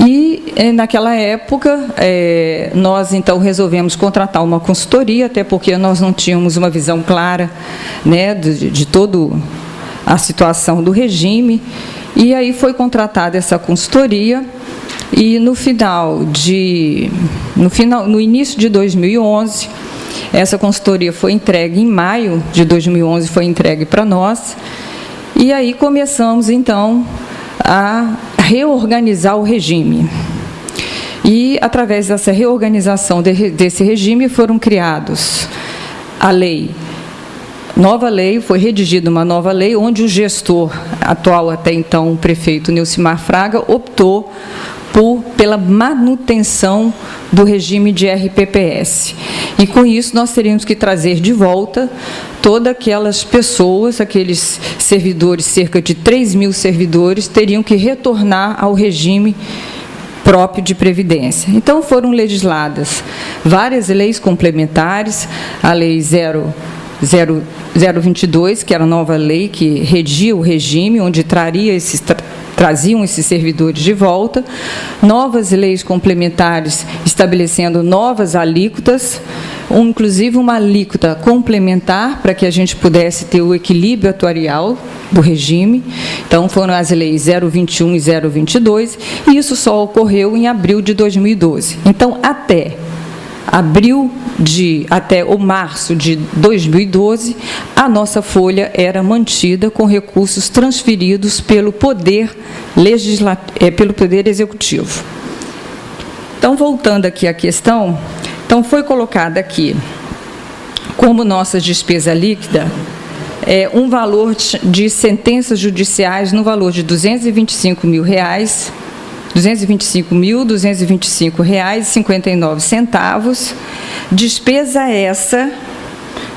E, naquela época, nós, então, resolvemos contratar uma consultoria, até porque nós não tínhamos uma visão clara, né, de toda a situação do regime, e aí foi contratada essa consultoria, e no início de 2011, essa consultoria foi entregue em maio de 2011, foi entregue para nós, e aí começamos, então, a reorganizar o regime. E, através dessa reorganização desse regime, foram criados a lei. Nova lei, foi redigida uma nova lei, onde o gestor atual, até então, o prefeito Nilcimar Fraga, optou pela manutenção do regime de RPPS. E, com isso, nós teríamos que trazer de volta todas aquelas pessoas, aqueles servidores, cerca de 3.000 servidores, teriam que retornar ao regime próprio de previdência. Então, foram legisladas várias leis complementares, a Lei 022, que era a nova lei que regia o regime, onde traziam esses servidores de volta, novas leis complementares estabelecendo novas alíquotas, inclusive uma alíquota complementar para que a gente pudesse ter o equilíbrio atuarial do regime. Então, foram as leis 021 e 022, e isso só ocorreu em abril de 2012. Então, até o março de 2012, a nossa folha era mantida com recursos transferidos pelo Poder Executivo. Então, voltando aqui à questão, então foi colocada aqui, como nossa despesa líquida, um valor de sentenças judiciais no valor de R$ 225.225,59, despesa essa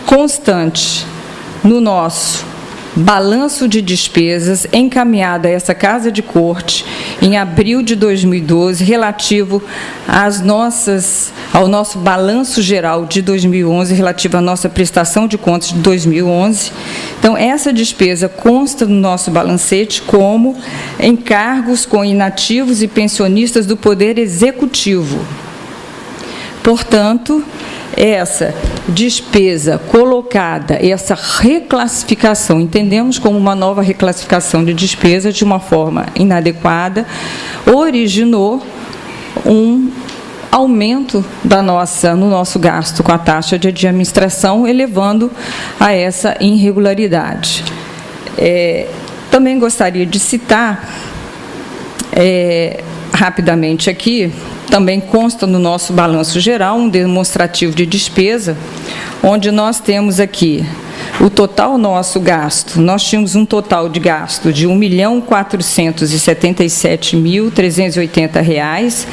constante no nosso balanço de despesas encaminhada a essa Casa de Corte em abril de 2012, relativo ao nosso balanço geral de 2011, relativo à nossa prestação de contas de 2011. Então, essa despesa consta no nosso balancete como encargos com inativos e pensionistas do Poder Executivo. Portanto, essa despesa colocada, essa reclassificação, entendemos como uma nova reclassificação de despesa de uma forma inadequada, originou um aumento no nosso gasto com a taxa de administração, elevando a essa irregularidade. Também gostaria de citar, rapidamente aqui, também consta no nosso balanço geral um demonstrativo de despesa, onde nós temos aqui o total nosso gasto. Nós tínhamos um total de gasto de R$ 1.477.380,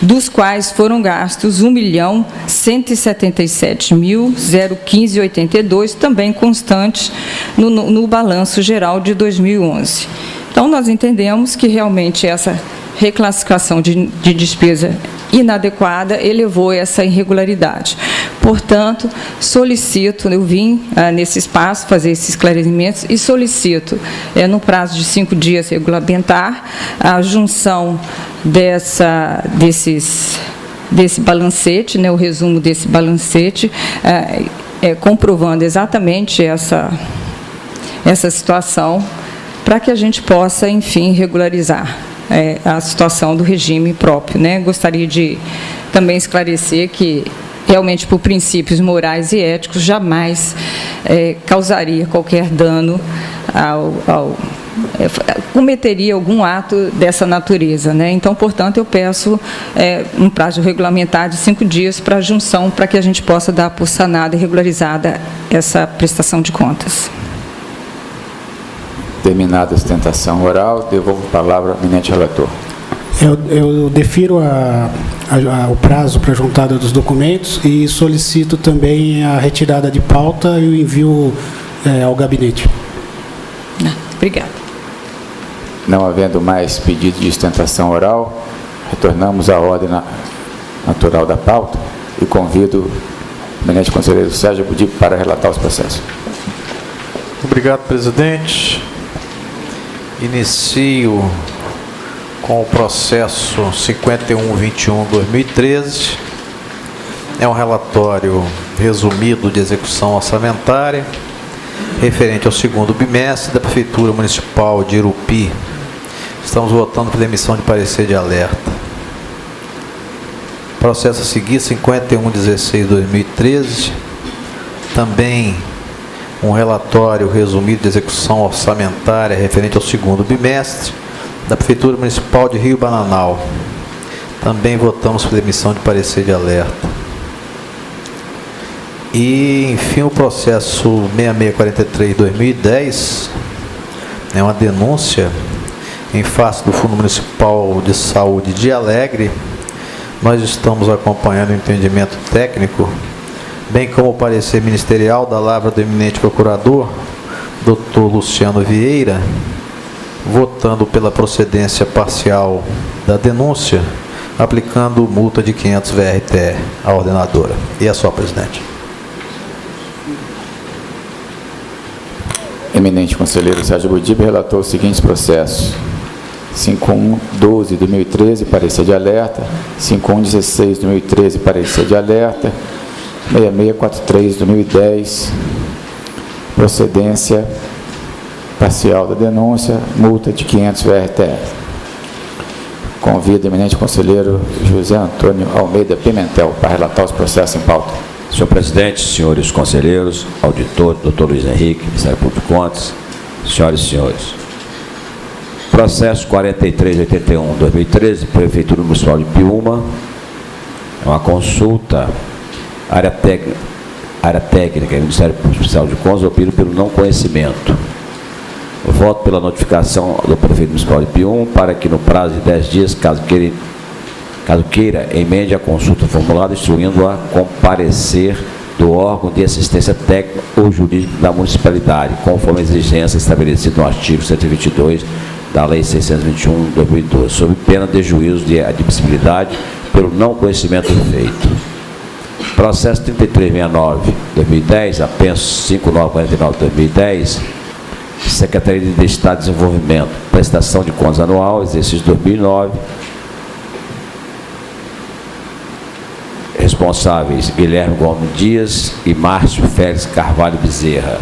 dos quais foram gastos R$ 1.177.015,82, também constantes no balanço geral de 2011. Então, nós entendemos que realmente essa reclassificação de despesa inadequada elevou essa irregularidade. Portanto, solicito, eu vim nesse espaço fazer esses esclarecimentos e solicito, no prazo de 5 dias regulamentar, a junção desse balancete, o resumo desse balancete, comprovando exatamente essa situação, para que a gente possa, enfim, regularizar a situação do regime próprio. Gostaria de também esclarecer que, realmente, por princípios morais e éticos, jamais causaria qualquer dano cometeria algum ato dessa natureza. Então, portanto, eu peço um prazo regulamentar de 5 dias para a junção, para que a gente possa dar por sanada e regularizada essa prestação de contas. Terminada a sustentação oral, devolvo a palavra ao eminente relator. Eu defiro o prazo para a juntada dos documentos e solicito também a retirada de pauta e o envio ao gabinete. Obrigada. Não havendo mais pedido de sustentação oral, retornamos à ordem natural da pauta e convido o eminente conselheiro Sérgio Budib para relatar os processos. Obrigado, presidente. Inicio com o processo 5121/2013. É um relatório resumido de execução orçamentária referente ao segundo bimestre da Prefeitura Municipal de Irupi. Estamos votando pela emissão de parecer de alerta. Processo a seguir, 5116/2013. Também um relatório resumido de execução orçamentária referente ao segundo bimestre da Prefeitura Municipal de Rio Bananal. Também votamos pela emissão de parecer de alerta. E, enfim, o processo 6643/2010 é uma denúncia em face do Fundo Municipal de Saúde de Alegre. Nós estamos acompanhando o entendimento técnico, bem como o parecer ministerial da lavra do eminente procurador, Dr. Luciano Vieira, votando pela procedência parcial da denúncia, aplicando multa de 500 VRTE à ordenadora. E é só, presidente. Eminente conselheiro Sérgio Budib relatou os seguintes processos: 5112/2013, parecer de alerta; 5116/2013, parecer de alerta; 6643/2010, procedência parcial da denúncia, multa de 500 VRTE. Convido o eminente conselheiro José Antônio Almeida Pimentel para relatar os processos em pauta. Senhor presidente, senhores conselheiros, auditor, doutor Luiz Henrique, Ministério Público de Contas, senhoras e senhores. Processo 4381/2013, Prefeitura Municipal de Piúma. É uma consulta, área técnica, Ministério Público Especial de Contas, opino pelo não conhecimento. Eu voto pela notificação do Prefeito Municipal de Piúma para que no prazo de 10 dias, caso queira, emende a consulta formulada, instruindo a comparecer do órgão de assistência técnica ou jurídica da municipalidade, conforme a exigência estabelecida no artigo 122 da Lei 621/2012, sob pena de juízo de admissibilidade pelo não conhecimento do feito. Processo 3369/2010, apenso 5949/2010, Secretaria de Estado de Desenvolvimento, prestação de contas anual, exercício 2009. Responsáveis: Guilherme Gomes Dias e Márcio Félix Carvalho Bezerra.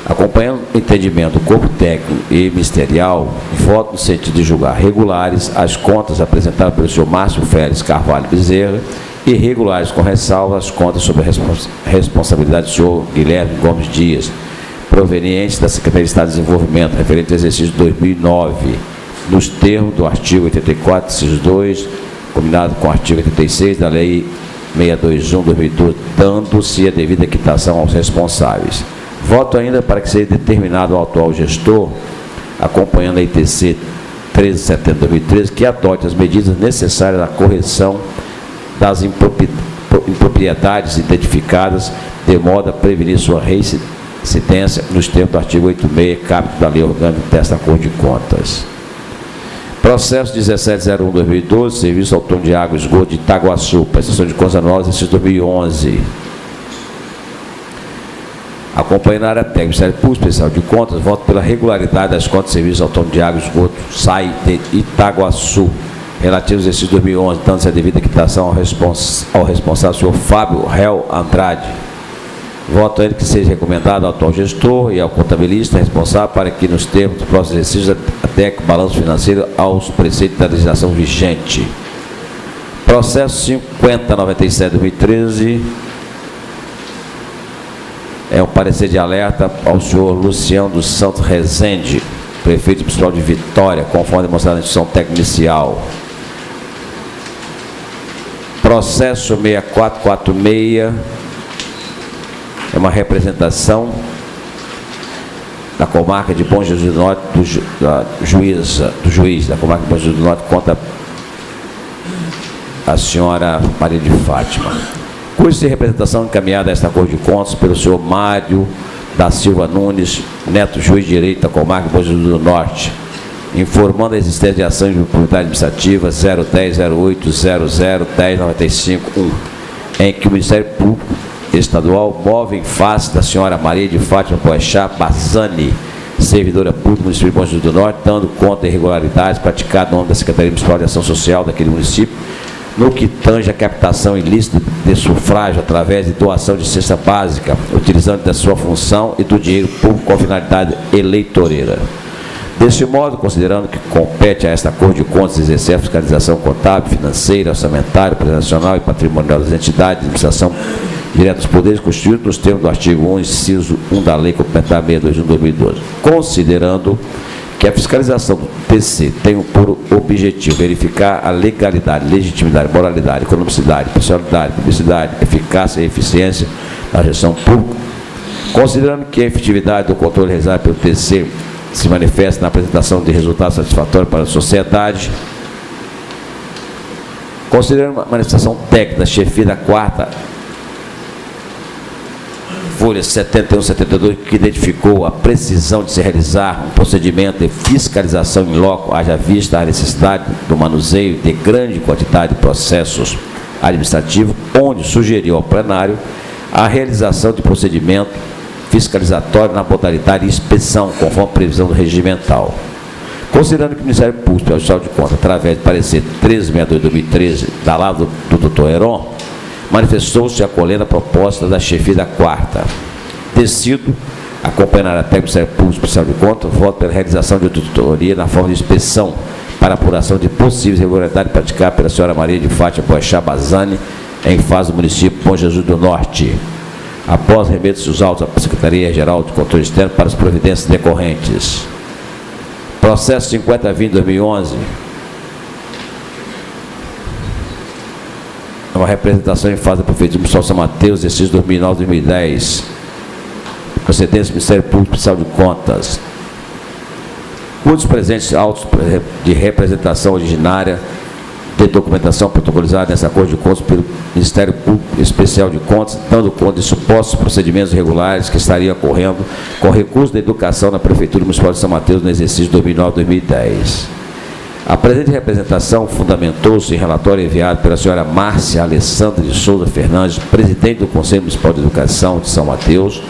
Acompanhando o entendimento do corpo técnico e ministerial, voto no sentido de julgar regulares as contas apresentadas pelo senhor Márcio Félix Carvalho Bezerra e regulares com ressalva as contas sob a responsabilidade do senhor Guilherme Gomes Dias, provenientes da Secretaria de Estado de Desenvolvimento, referente ao exercício 2009, nos termos do artigo 84, inciso 2, combinado com o artigo 86 da Lei 621/2012, dando-se a devida quitação aos responsáveis. Voto ainda para que seja determinado ao atual gestor, acompanhando a ITC 1370/2013, que adote as medidas necessárias à correção das impropriedades identificadas, de modo a prevenir sua reincidência nos termos do artigo 86, caput da Lei Orgânica desta Corte de Contas. Processo 1701/2012, Serviço Autônomo de Água e Esgoto de Itaguaçu, prestação de contas anuais, exercício 2011. Acompanhando a área técnica do Ministério Público Especial de Contas, voto pela regularidade das contas do Serviço Autônomo de Água e Esgoto SAI de Itaguaçu, relativos ao exercício 2011, dando-se a devida quitação ao responsável, senhor Fábio Réu Andrade. Voto a ele que seja recomendado ao atual gestor e ao contabilista responsável para que, nos termos do próximo exercício, adeque o balanço financeiro aos preceitos da legislação vigente. Processo 5097/2013 é um parecer de alerta ao senhor Luciano dos Santos Rezende, prefeito municipal de Vitória, conforme demonstrado na instituição técnica inicial. Processo 6446 é uma representação da comarca de Bom Jesus do Norte, do juiz da comarca de Bom Jesus do Norte contra a senhora Maria de Fátima. Cujo de representação encaminhada a esta Corte de Contas pelo senhor Mário da Silva Nunes, neto juiz de direito da comarca Bom Jesus do Norte, informando a existência de ação de improbidade administrativa 010.08.00.10.95.1, em que o Ministério Público Estadual move em face da senhora Maria de Fátima Poechá Bazzani, servidora pública do município de Bom Jesus do Norte, dando conta de irregularidades praticadas no nome da Secretaria Municipal de Ação Social daquele município, no que tange a captação ilícita de sufrágio através de doação de cesta básica, utilizando da sua função e do dinheiro público com finalidade eleitoreira. Deste modo, considerando que compete a esta Corte de Contas exercer a fiscalização contábil, financeira, orçamentária, operacional e patrimonial das entidades de administração direta dos poderes constituídos nos termos do artigo 1, inciso 1 da Lei Complementar 621/2012. Considerando que a fiscalização do TC tem por objetivo verificar a legalidade, legitimidade, moralidade, economicidade, personalidade, publicidade, eficácia e eficiência da gestão pública, considerando que a efetividade do controle realizado pelo TC se manifesta na apresentação de resultados satisfatórios para a sociedade, considerando uma manifestação técnica da chefia da 4ª folha 71/72, que identificou a precisão de se realizar um procedimento de fiscalização em loco, haja vista a necessidade do manuseio de grande quantidade de processos administrativos, onde sugeriu ao plenário a realização de procedimento fiscalizatório na modalidade de inspeção, conforme a previsão do regimental. Considerando que o Ministério Público e o Tribunal de Contas, através do parecer 1362/2013, da lava do Dr. Heron, manifestou-se acolhendo a proposta da chefia da 4ª. Decido acompanhar até o Ministério Público Especial de Contas, voto pela realização de auditoria na forma de inspeção para apuração de possíveis irregularidades praticadas pela senhora Maria de Fátima Poechá Bazzani em fase do município Bom Jesus do Norte. Após remeter os autos à Secretaria-Geral de Controle Externo para as providências decorrentes. Processo 5020/2011. Uma representação em fase da Prefeitura Municipal de São Mateus, exercício 2009-2010. Procedência do Ministério Público Especial de Contas. Cujos presentes autos de representação originária de documentação protocolizada nessa Corte de Contas pelo Ministério Público Especial de Contas, dando conta de supostos procedimentos irregulares que estariam ocorrendo com recurso da educação na Prefeitura Municipal de São Mateus no exercício 2009-2010. A presente representação fundamentou-se em relatório enviado pela senhora Márcia Alessandra de Souza Fernandes, presidente do Conselho Municipal de Educação de São Mateus,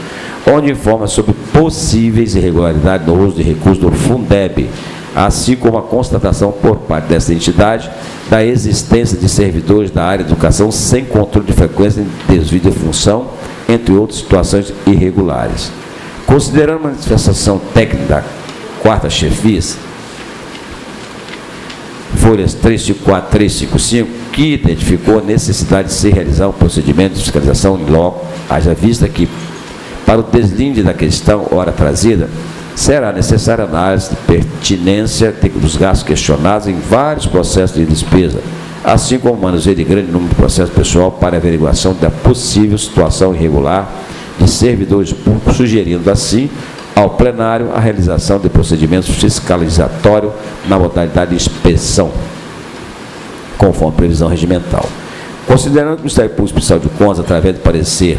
onde informa sobre possíveis irregularidades no uso de recursos do Fundeb, assim como a constatação por parte dessa entidade da existência de servidores da área de educação sem controle de frequência e desvio de função, entre outras situações irregulares. Considerando a manifestação técnica da 4ª chefia, folhas 354 e 355, que identificou a necessidade de se realizar um procedimento de fiscalização em loco, haja vista que, para o deslinde da questão ora trazida, será necessária análise de pertinência dos gastos questionados em vários processos de despesa, assim como o manuseio de grande número de processos pessoal para averiguação da possível situação irregular de servidores públicos, sugerindo assim ao plenário a realização de procedimentos fiscalizatórios na modalidade de inspeção, conforme previsão regimental. Considerando que o Ministério Público Especial de Contas, através do parecer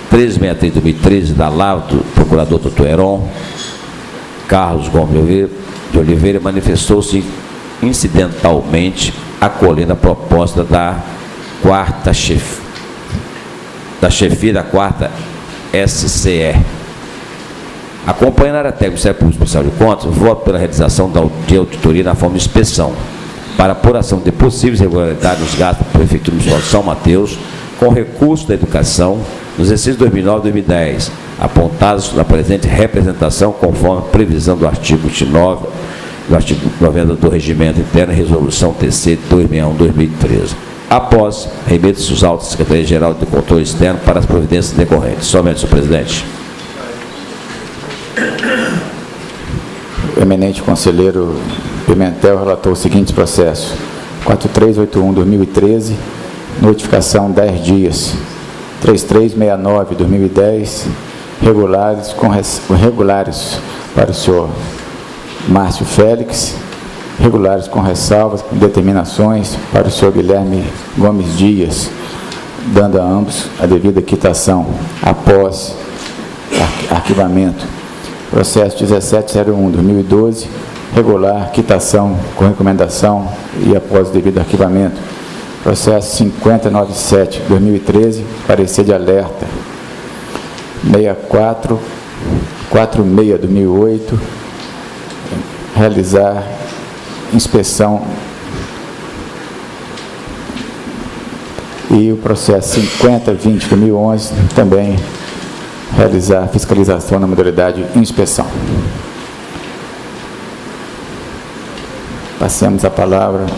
1363/2013 da lava do procurador Dr. Heron Carlos Gomes de Oliveira, manifestou-se incidentalmente acolhendo a proposta da chefia da 4ª SCE. Acompanhando até o Ministério Público Especial de Contas, voto pela realização de auditoria na forma de inspeção, para apuração de possíveis irregularidades nos gastos da Prefeitura Municipal de São Mateus, com recurso da educação, nos exercícios 2009-2010, apontados na presente representação, conforme a previsão do artigo 29, do artigo 90 do Regimento Interno e Resolução TC 261/2013. Após, remete-se os autos da Secretaria-Geral de Controle Externo para as providências decorrentes. Somente, senhor presidente. O eminente conselheiro Pimentel relatou o seguinte processo: 4381/2013, notificação 10 dias, 3369/2010, regulares para o senhor Márcio Félix, regulares com ressalvas, com determinações para o senhor Guilherme Gomes Dias, dando a ambos a devida quitação após arquivamento. Processo 1701/2012, regular, quitação com recomendação e após o devido arquivamento. Processo 5097/2013, parecer de alerta. 6446/2008, realizar inspeção. E o processo 5020/2011, também realizar fiscalização na modalidade inspeção. Passemos a palavra ao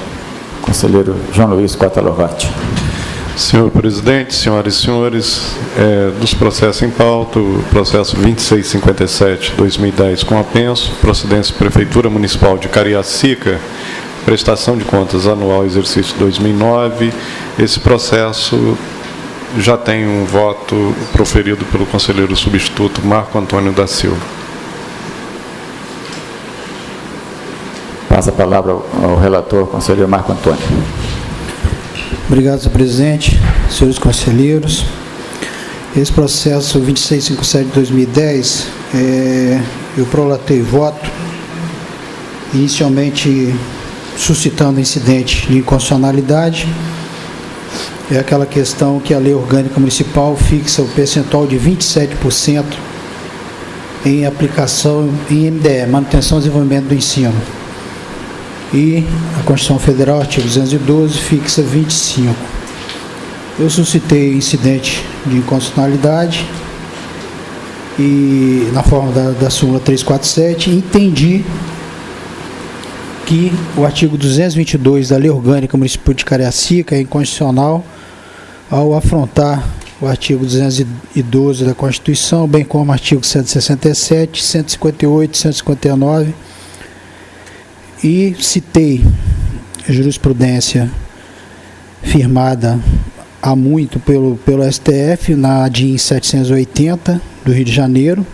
conselheiro João Luiz Cota Lovati. Senhor presidente, senhoras e senhores, dos processos em pauta, o processo 2657/2010 com apenso, procedência Prefeitura Municipal de Cariacica, prestação de contas anual exercício 2009. Esse processo já tem um voto proferido pelo conselheiro substituto Marco Antônio da Silva. Passa a palavra ao relator, conselheiro Marco Antônio. Obrigado, senhor presidente, senhores conselheiros. Esse processo 2657/2010, eu prolatei voto, inicialmente suscitando incidente de inconstitucionalidade. É aquela questão que a Lei Orgânica Municipal fixa o percentual de 27% em aplicação em MDE, Manutenção e Desenvolvimento do Ensino. E a Constituição Federal, artigo 212, fixa 25%. Eu suscitei incidente de inconstitucionalidade e, na forma da súmula 347, entendi que o artigo 222 da Lei Orgânica Municipal de Cariacica é inconstitucional ao afrontar o artigo 212 da Constituição, bem como o artigo 167, 158, 159, e citei jurisprudência firmada há muito pelo STF, na DIN 780 do Rio de Janeiro.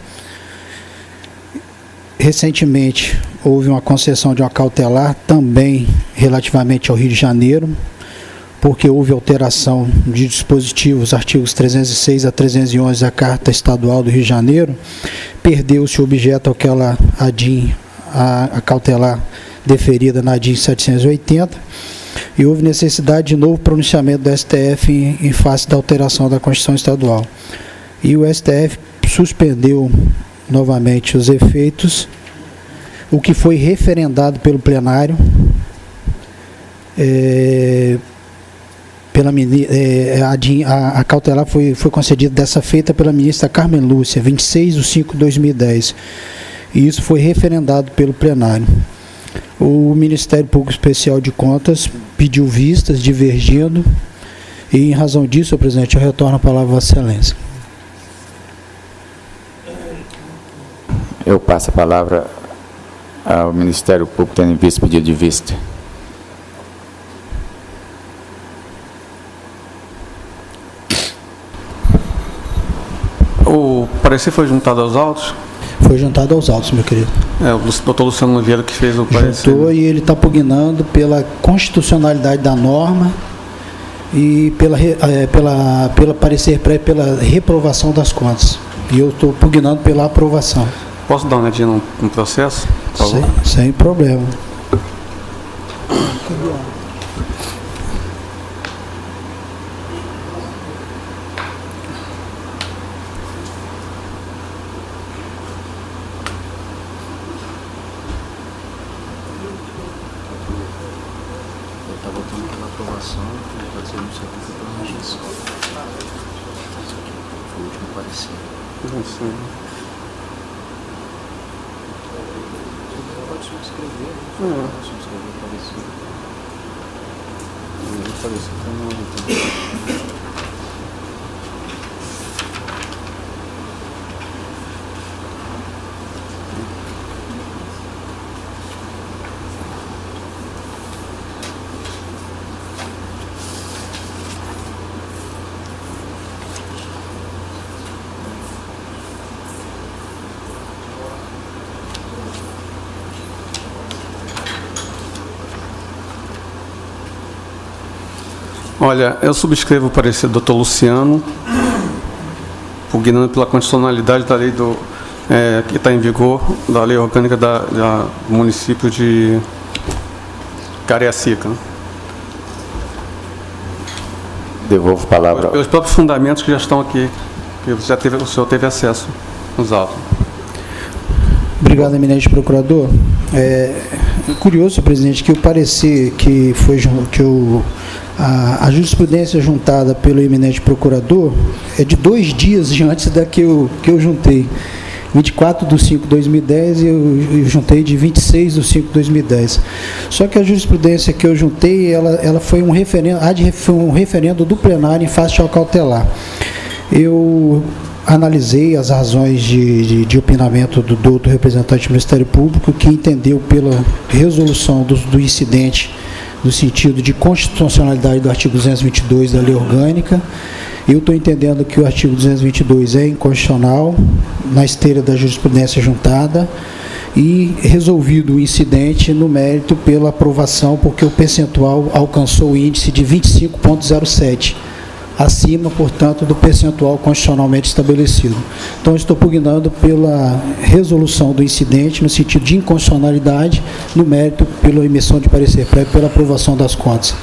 Recentemente, houve uma concessão de uma cautelar, também relativamente ao Rio de Janeiro, porque houve alteração de dispositivos, artigos 306 a 311 da Carta Estadual do Rio de Janeiro, perdeu-se o objeto àquela a cautelar deferida na DIN 780, e houve necessidade de novo pronunciamento do STF em face da alteração da Constituição Estadual. E o STF suspendeu novamente os efeitos, o que foi referendado pelo plenário, a cautelar foi concedida dessa feita pela ministra Carmen Lúcia, 26/5/2010, e isso foi referendado pelo plenário. O Ministério Público Especial de Contas pediu vistas, divergindo, e em razão disso, senhor presidente, eu retorno a palavra a Vossa Excelência. Eu passo a palavra ao Ministério Público, tendo em vista o pedido de vista. O parecer foi juntado aos autos? Foi juntado aos autos, meu querido. O doutor Luciano Nogueira que fez o parecer. Juntou, e ele está pugnando pela constitucionalidade da norma e pela parecer prévio pela reprovação das contas. E eu estou pugnando pela aprovação. Posso dar uma olhadinha no processo? Sem problema. Olha, eu subscrevo o parecer do Dr. Luciano, pugnando pela constitucionalidade da lei que está em vigor, da lei orgânica do município de Cariacica. Devolvo a palavra. Pelos próprios fundamentos que já estão aqui, que o senhor teve acesso nos autos. Obrigado, eminente procurador. É curioso, senhor presidente, que o parecer que foi a jurisprudência juntada pelo eminente procurador é de 2 dias antes da que eu juntei. 24/5/2010 e eu juntei de 26/5/2010. Só que a jurisprudência que eu juntei, ela foi um referendo do plenário em face de cautelar. Eu analisei as razões de opinamento do doutor representante do Ministério Público, que entendeu pela resolução do incidente no sentido de constitucionalidade do artigo 222 da lei orgânica. Eu estou entendendo que o artigo 222 é inconstitucional, na esteira da jurisprudência juntada, e resolvido o incidente no mérito pela aprovação, porque o percentual alcançou o índice de 25,07, acima, portanto, do percentual constitucionalmente estabelecido. Então, estou pugnando pela resolução do incidente, no sentido de inconstitucionalidade, no mérito pela emissão de parecer prévio pela aprovação das contas.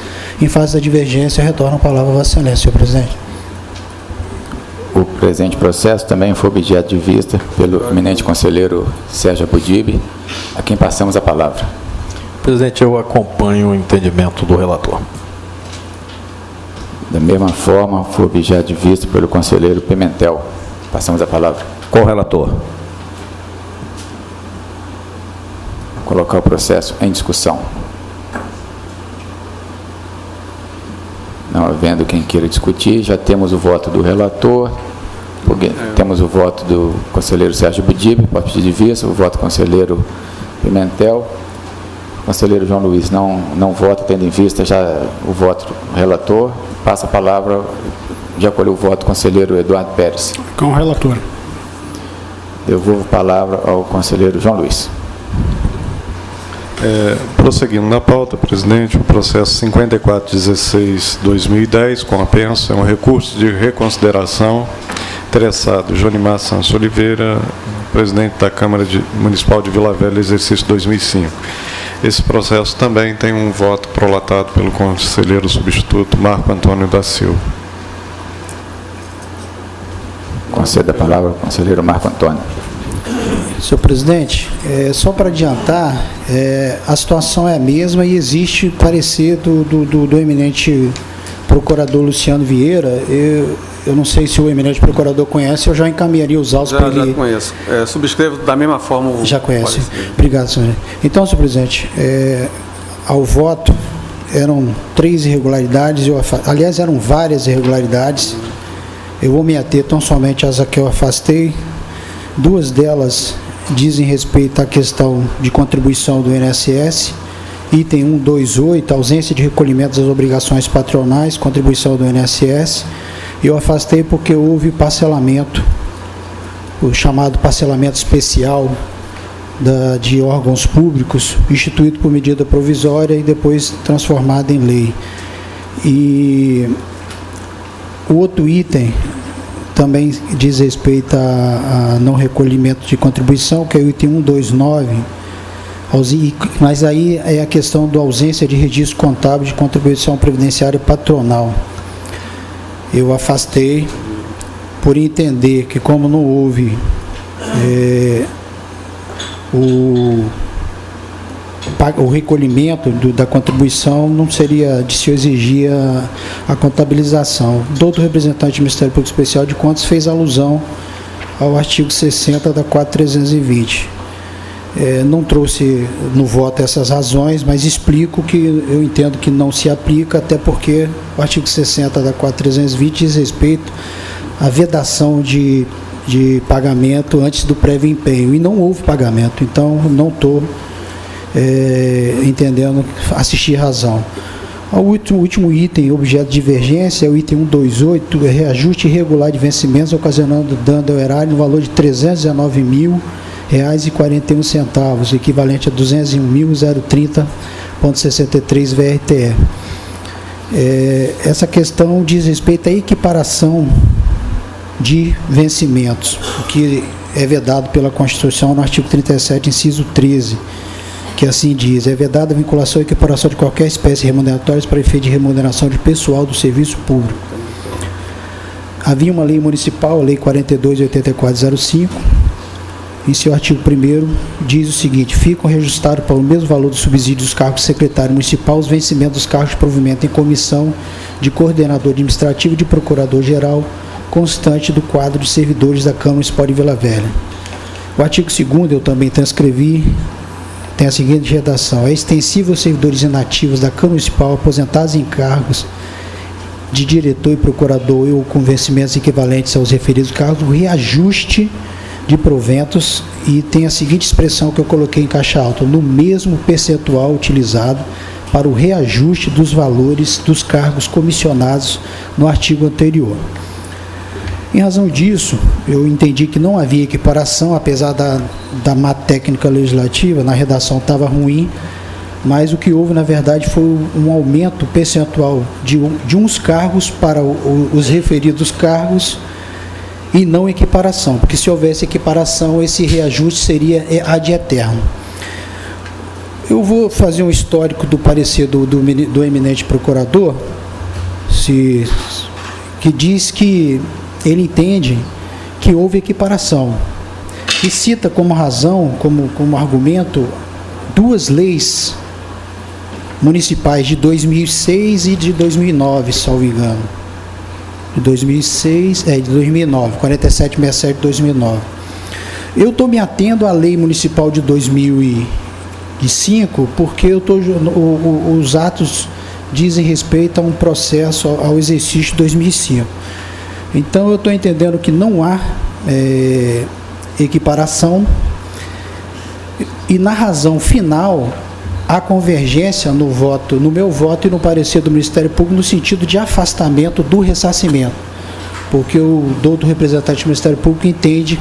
Em face da divergência, retorno a palavra a Vossa Excelência, senhor presidente. O presente processo também foi objeto de vista pelo eminente conselheiro Sérgio Abudib, a quem passamos a palavra. Presidente, eu acompanho o entendimento do relator. Da mesma forma, foi objeto de vista pelo conselheiro Pimentel. Passamos a palavra. Com o relator. Vou colocar o processo em discussão. Não havendo quem queira discutir, já temos o voto do relator, temos o voto do conselheiro Sérgio Abudib, pode pedir de vista, o voto do conselheiro Pimentel. O conselheiro João Luiz não vota, tendo em vista já o voto do relator. Passa a palavra, já colheu o voto do conselheiro Eduardo Pérez. Com o relator. Devolvo a palavra ao conselheiro João Luiz. Prosseguindo na pauta, presidente, o processo 5416-2010, com apenso, é um recurso de reconsideração. Interessado, Jonimar Santos Oliveira, presidente da Câmara Municipal de Vila Velha, exercício 2005. Esse processo também tem um voto prolatado pelo conselheiro substituto Marco Antônio da Silva. Conceda a palavra ao conselheiro Marco Antônio. Senhor presidente, só para adiantar, a situação é a mesma e existe parecer do eminente procurador Luciano Vieira. Eu não sei se o eminente procurador conhece, eu já encaminharia os autos para ele. Já conheço. Subscrevo da mesma forma. Já conhece. Obrigado, senhor. Então, senhor presidente, ao voto eram 3 irregularidades, aliás, eram várias irregularidades. Eu vou me ater tão somente às que eu afastei. 2 delas dizem respeito à questão de contribuição do INSS, item 128, ausência de recolhimento das obrigações patronais, contribuição do INSS. Eu afastei porque houve parcelamento, o chamado parcelamento especial de órgãos públicos, instituído por medida provisória e depois transformado em lei. E o outro item também diz respeito a não recolhimento de contribuição, que é o item 129, mas aí é a questão da ausência de registro contábil de contribuição previdenciária patronal. Eu afastei por entender que, como não houve o recolhimento da contribuição, não seria de se exigir a contabilização. O doutor representante do Ministério Público Especial de Contas fez alusão ao artigo 60 da 4320. Não trouxe no voto essas razões, mas explico que eu entendo que não se aplica, até porque o artigo 60 da 4320 diz respeito à vedação de pagamento antes do prévio empenho, e não houve pagamento, então não estou entendendo, assistir razão. O último item, objeto de divergência, é o item 128, reajuste irregular de vencimentos, ocasionando dano ao erário no valor de R$ 319.041, equivalente a R$ 201.030,63 VRTE. Essa questão diz respeito à equiparação de vencimentos, o que é vedado pela Constituição no artigo 37, inciso 13, que assim diz: é vedada a vinculação e equiparação de qualquer espécie remuneratória para efeito de remuneração de pessoal do serviço público. Havia uma lei municipal, a Lei 42.8405, em seu artigo 1º, diz o seguinte: ficam reajustados para o mesmo valor do subsídio dos cargos de secretário municipal os vencimentos dos cargos de provimento em comissão, de coordenador administrativo e de procurador-geral, constante do quadro de servidores da Câmara Municipal de Vila Velha. O artigo 2º eu também transcrevi, tem a seguinte redação: é extensível aos servidores inativos da Câmara Municipal aposentados em cargos de diretor e procurador ou com vencimentos equivalentes aos referidos cargos, o reajuste de proventos, e tem a seguinte expressão que eu coloquei em caixa alta: no mesmo percentual utilizado para o reajuste dos valores dos cargos comissionados no artigo anterior. Em razão disso, eu entendi que não havia equiparação, apesar da má técnica legislativa, na redação estava ruim, mas o que houve, na verdade, foi um aumento percentual de uns cargos para os referidos cargos e não equiparação, porque se houvesse equiparação, esse reajuste seria ad eterno. Eu vou fazer um histórico do parecer do eminente procurador, que diz que ele entende que houve equiparação e cita como razão, como argumento, duas leis municipais de 2006 e de 2009, salvo engano. De 2009, 4767 de 2009. Eu estou me atendo à lei municipal de 2005, porque os atos dizem respeito a um processo, ao exercício de 2005. Então, eu estou entendendo que não há equiparação, e na razão final, há convergência no meu voto e no parecer do Ministério Público, no sentido de afastamento do ressarcimento, porque o doutor representante do Ministério Público entende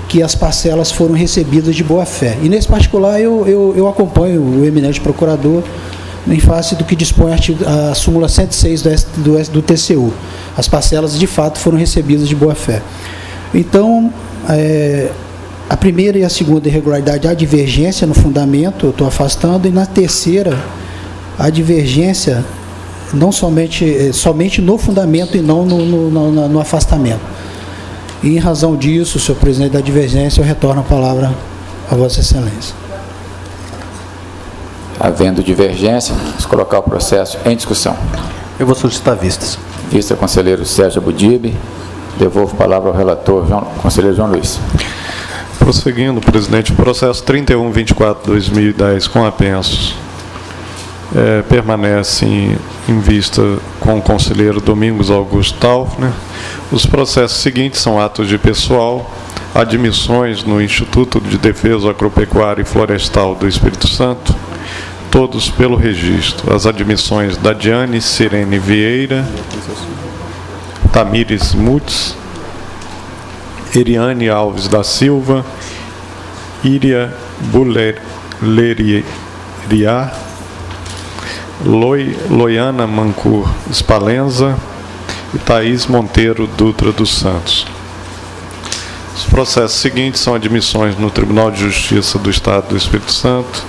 que as parcelas foram recebidas de boa fé. E, nesse particular, eu acompanho o eminente procurador em face do que dispõe a súmula 106 do TCU. As parcelas, de fato, foram recebidas de boa fé. Então, a primeira e a segunda irregularidade, há divergência no fundamento, eu estou afastando, e na terceira, a divergência não somente no fundamento e não no afastamento. E, em razão disso, senhor presidente, da divergência, eu retorno a palavra a Vossa Excelência. Havendo divergência, vamos colocar o processo em discussão. Eu vou solicitar vistas. Vista, conselheiro Sérgio Abudibe. Devolvo a palavra ao relator, conselheiro João Luiz. Prosseguindo, presidente, o processo 3124/2010 com apensos permanece em vista com o conselheiro Domingos Augusto Taufner. Os processos seguintes são atos de pessoal, admissões no Instituto de Defesa Agropecuária e Florestal do Espírito Santo, todos pelo registro. As admissões da Diane Sirene Vieira, Tamires Mutz, Eriane Alves da Silva, Iria Buleriá, Loiana Mancur Spalenza e Thaís Monteiro Dutra dos Santos. Os processos seguintes são admissões no Tribunal de Justiça do Estado do Espírito Santo,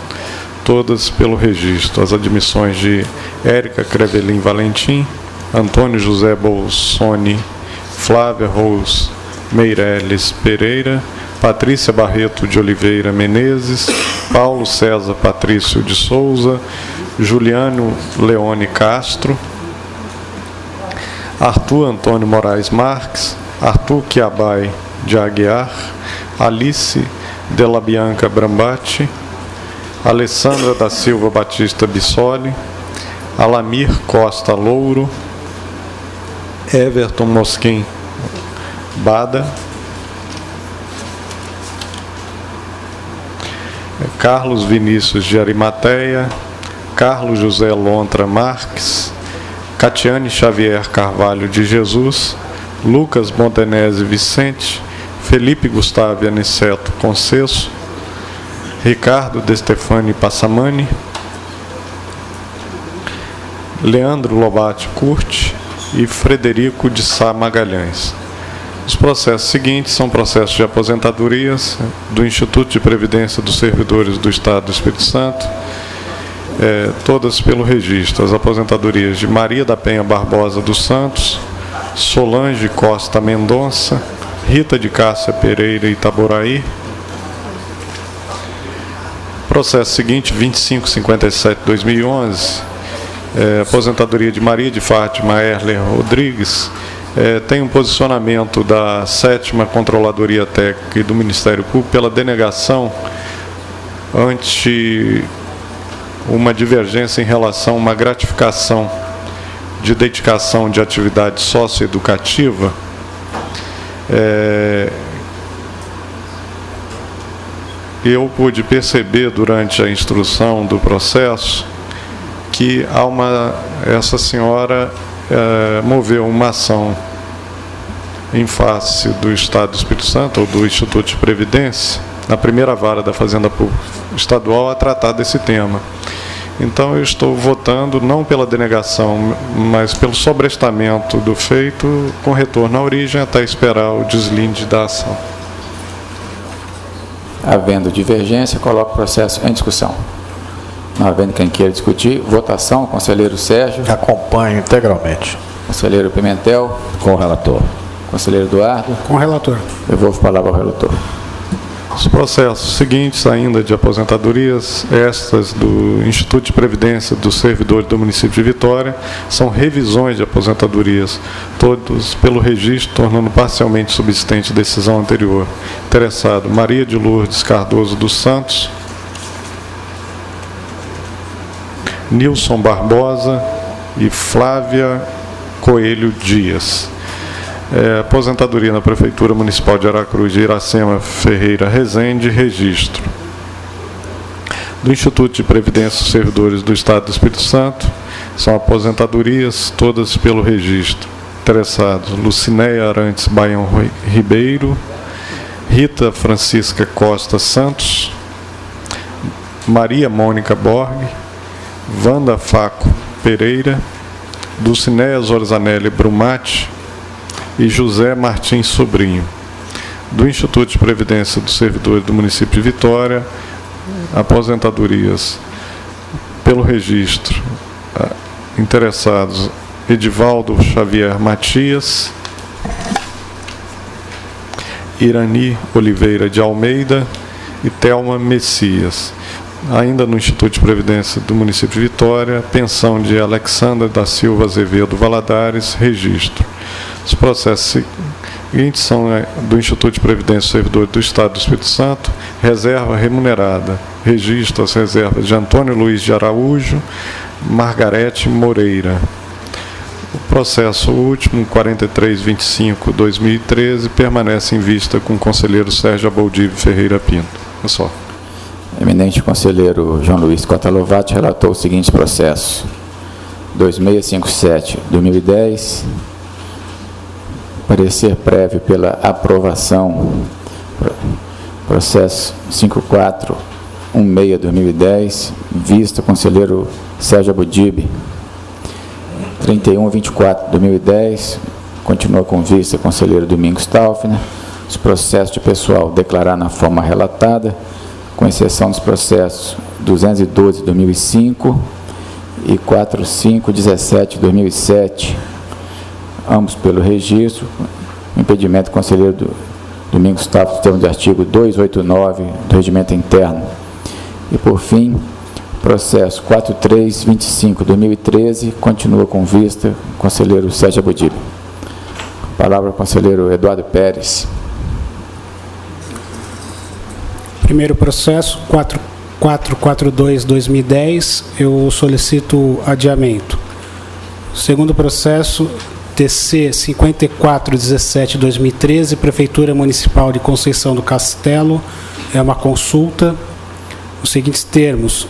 todas pelo registro. As admissões de Érica Crevelin Valentim, Antônio José Bolsoni, Flávia Rose Meireles Pereira, Patrícia Barreto de Oliveira Menezes, Paulo César Patrício de Souza, Juliano Leone Castro, Arthur Antônio Moraes Marques, Arthur Quiabai de Aguiar, Alice Della Bianca Brambati, Alessandra da Silva Batista Bissoli, Alamir Costa Louro, Everton Mosquim Bada, Carlos Vinícius de Arimateia, Carlos José Lontra Marques, Catiane Xavier Carvalho de Jesus, Lucas Montenese Vicente, Felipe Gustavo Aniceto Concesso, Ricardo De Stefani Passamani, Leandro Lobate Curti e Frederico de Sá Magalhães. Os processos seguintes são processos de aposentadorias do Instituto de Previdência dos Servidores do Estado do Espírito Santo, todas pelo registro. As aposentadorias de Maria da Penha Barbosa dos Santos, Solange Costa Mendonça, Rita de Cássia Pereira Itaboraí. Processo seguinte, 2557/2011, aposentadoria de Maria de Fátima Erler Rodrigues, tem um posicionamento da 7ª Controladoria Técnica e do Ministério Público pela denegação ante uma divergência em relação a uma gratificação de dedicação de atividade socioeducativa. Eu pude perceber durante a instrução do processo que essa senhora moveu uma ação em face do Estado do Espírito Santo, ou do Instituto de Previdência, na primeira vara da Fazenda Pública Estadual, a tratar desse tema. Então, eu estou votando não pela denegação, mas pelo sobrestamento do feito, com retorno à origem, até esperar o deslinde da ação. Havendo divergência, coloco o processo em discussão. Não havendo quem queira discutir, votação. Conselheiro Sérgio. Acompanho integralmente. Conselheiro Pimentel. Com o relator. Conselheiro Eduardo. Com o relator. Devolvo a palavra ao relator. Os processos seguintes ainda de aposentadorias, estas do Instituto de Previdência dos Servidores do município de Vitória, são revisões de aposentadorias, todos pelo registro, tornando parcialmente subsistente decisão anterior. Interessado, Maria de Lourdes Cardoso dos Santos, Nilson Barbosa e Flávia Coelho Dias. Aposentadoria na Prefeitura Municipal de Aracruz de Iracema Ferreira Rezende, registro. Do Instituto de Previdência dos Servidores do Estado do Espírito Santo, são aposentadorias, todas pelo registro. Interessados, Lucinéia Arantes Baião Ribeiro, Rita Francisca Costa Santos, Maria Mônica Borg, Wanda Faco Pereira, Dulcinéia Zorzanelli Brumati e José Martins Sobrinho. Do Instituto de Previdência dos Servidores do município de Vitória, aposentadorias pelo registro. Interessados, Edivaldo Xavier Matias, Irani Oliveira de Almeida e Thelma Messias. Ainda no Instituto de Previdência do município de Vitória, pensão de Alexandra da Silva Azevedo Valadares, registro. Os processos seguintes são do Instituto de Previdência dos Servidores do Estado do Espírito Santo, reserva remunerada, registro as reservas de Antônio Luiz de Araújo, Margarete Moreira. O processo último, 4325/2013, permanece em vista com o conselheiro Sérgio Aboldive Ferreira Pinto. É só. Eminente conselheiro João Luiz Cota Lovati relatou os seguintes processos. 2657/2010, parecer prévio pela aprovação, processo 5416/2010, vista conselheiro Sérgio Aboldive. 3124/2010, continua com vista conselheiro Domingos Taufner. Os processos de pessoal declarar na forma relatada, com exceção dos processos 212/2005 e 4517/2007, ambos pelo registro, impedimento do conselheiro Domingos Taufner, termo de artigo 289 do Regimento Interno. E, por fim, processo 4325/2013, continua com vista conselheiro Sérgio Aboldive. Palavra ao conselheiro Eduardo Pérez. Primeiro processo, 4442/2010, eu solicito adiamento. Segundo processo, TC 5417/2013, Prefeitura Municipal de Conceição do Castelo, é uma consulta. Os seguintes termos: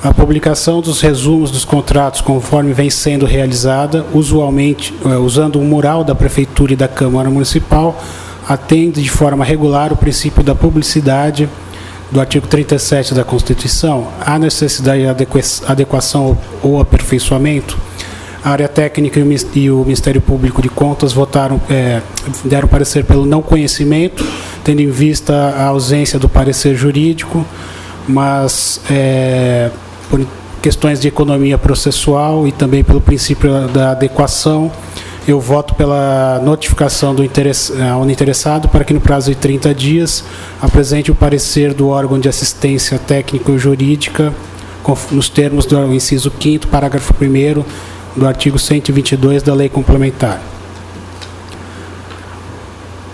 a publicação dos resumos dos contratos conforme vem sendo realizada, usualmente usando o mural da Prefeitura e da Câmara Municipal, atende de forma regular o princípio da publicidade do artigo 37 da Constituição. Há necessidade de adequação ou aperfeiçoamento? A área técnica e o Ministério Público de Contas deram parecer pelo não conhecimento, tendo em vista a ausência do parecer jurídico, mas por questões de economia processual e também pelo princípio da adequação, eu voto pela notificação ao interessado para que no prazo de 30 dias apresente o parecer do órgão de assistência técnico-jurídica nos termos do inciso 5º, parágrafo 1º do artigo 122 da Lei Complementar.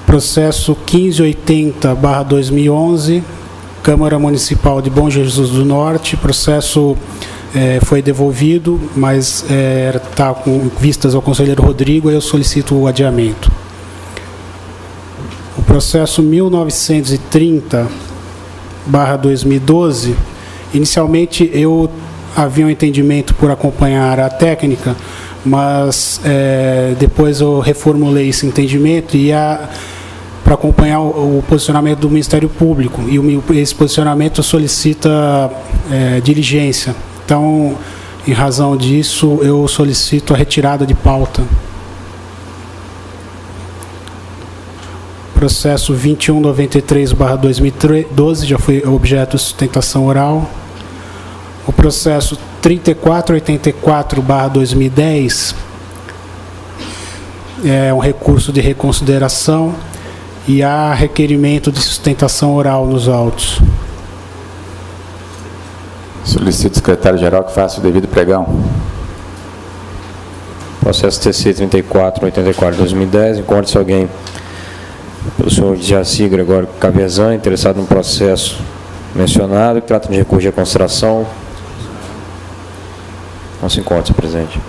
Processo 1580/2011, Câmara Municipal de Bom Jesus do Norte. Processo foi devolvido, mas está com vistas ao conselheiro Rodrigo, e eu solicito o adiamento. O processo 1930/2012, inicialmente eu havia um entendimento por acompanhar a técnica, mas depois eu reformulei esse entendimento e para acompanhar o posicionamento do Ministério Público, e esse posicionamento solicita diligência. Então, em razão disso, eu solicito a retirada de pauta. Processo 2193/2012 já foi objeto de sustentação oral. O processo 3484/2010 é um recurso de reconsideração e há requerimento de sustentação oral nos autos. Solicito, secretário-geral, que faça o devido pregão. Processo TC 3484/2010. Encontra-se alguém pelo senhor Jaci Gregório Cavezan, interessado no processo mencionado, que trata de recurso de reconsideração. Não se encontra, senhor presidente.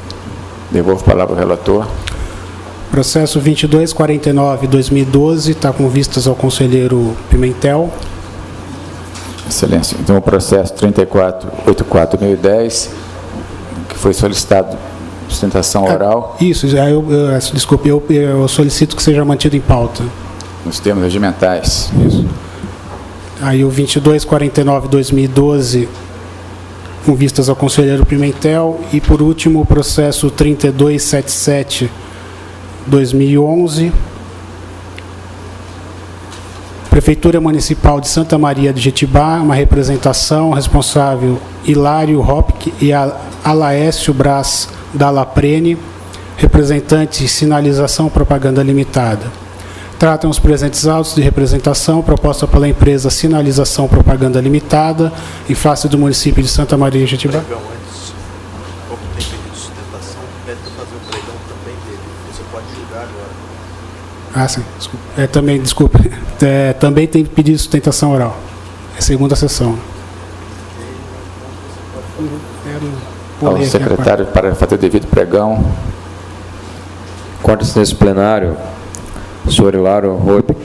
Devolvo a palavra ao relator. Processo 2249/2012 está com vistas ao conselheiro Pimentel. Excelência. Então, o processo 3484/2010, que foi solicitado sustentação oral. Isso, desculpe, eu solicito que seja mantido em pauta. Nos termos regimentais. Isso. Aí o 2249/2012, com vistas ao conselheiro Pimentel. E, por último, o processo 3277/2011. Prefeitura Municipal de Santa Maria de Jetibá, uma representação, responsável Hilário Hopke e Alaécio Brás Dallaprene, representante Sinalização Propaganda Limitada. Tratam os presentes autos de representação proposta pela empresa Sinalização Propaganda Limitada, em face do município de Santa Maria de Jetibá. Como tem pedido de sustentação, pede para fazer o pregão também dele. Você pode julgar agora. Ah, sim, desculpa. Também tem pedido de sustentação oral. É segunda sessão. Ao secretário para fazer o devido pregão. Encontra-se nesse plenário o senhor Hilário Hopke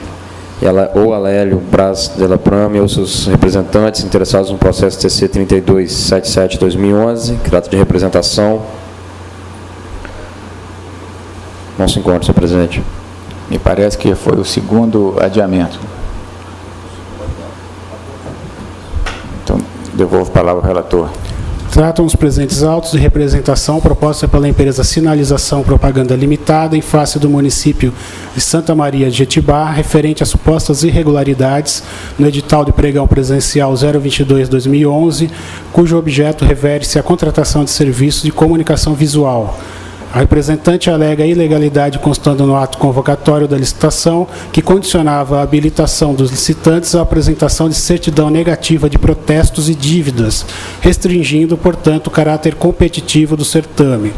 ou Alélio Brás Dallaprene ou seus representantes interessados no processo TC 3277/2011, que trata de representação. Não se encontra, senhor presidente. Me parece que foi o segundo adiamento. Então, devolvo a palavra ao relator. Tratam os presentes autos de representação proposta pela empresa Sinalização Propaganda Limitada em face do município de Santa Maria de Jetibá, referente a supostas irregularidades no edital de pregão presencial 022/2011, cujo objeto refere-se à contratação de serviços de comunicação visual. A representante alega a ilegalidade constando no ato convocatório da licitação, que condicionava a habilitação dos licitantes à apresentação de certidão negativa de protestos e dívidas, restringindo, portanto, o caráter competitivo do certame.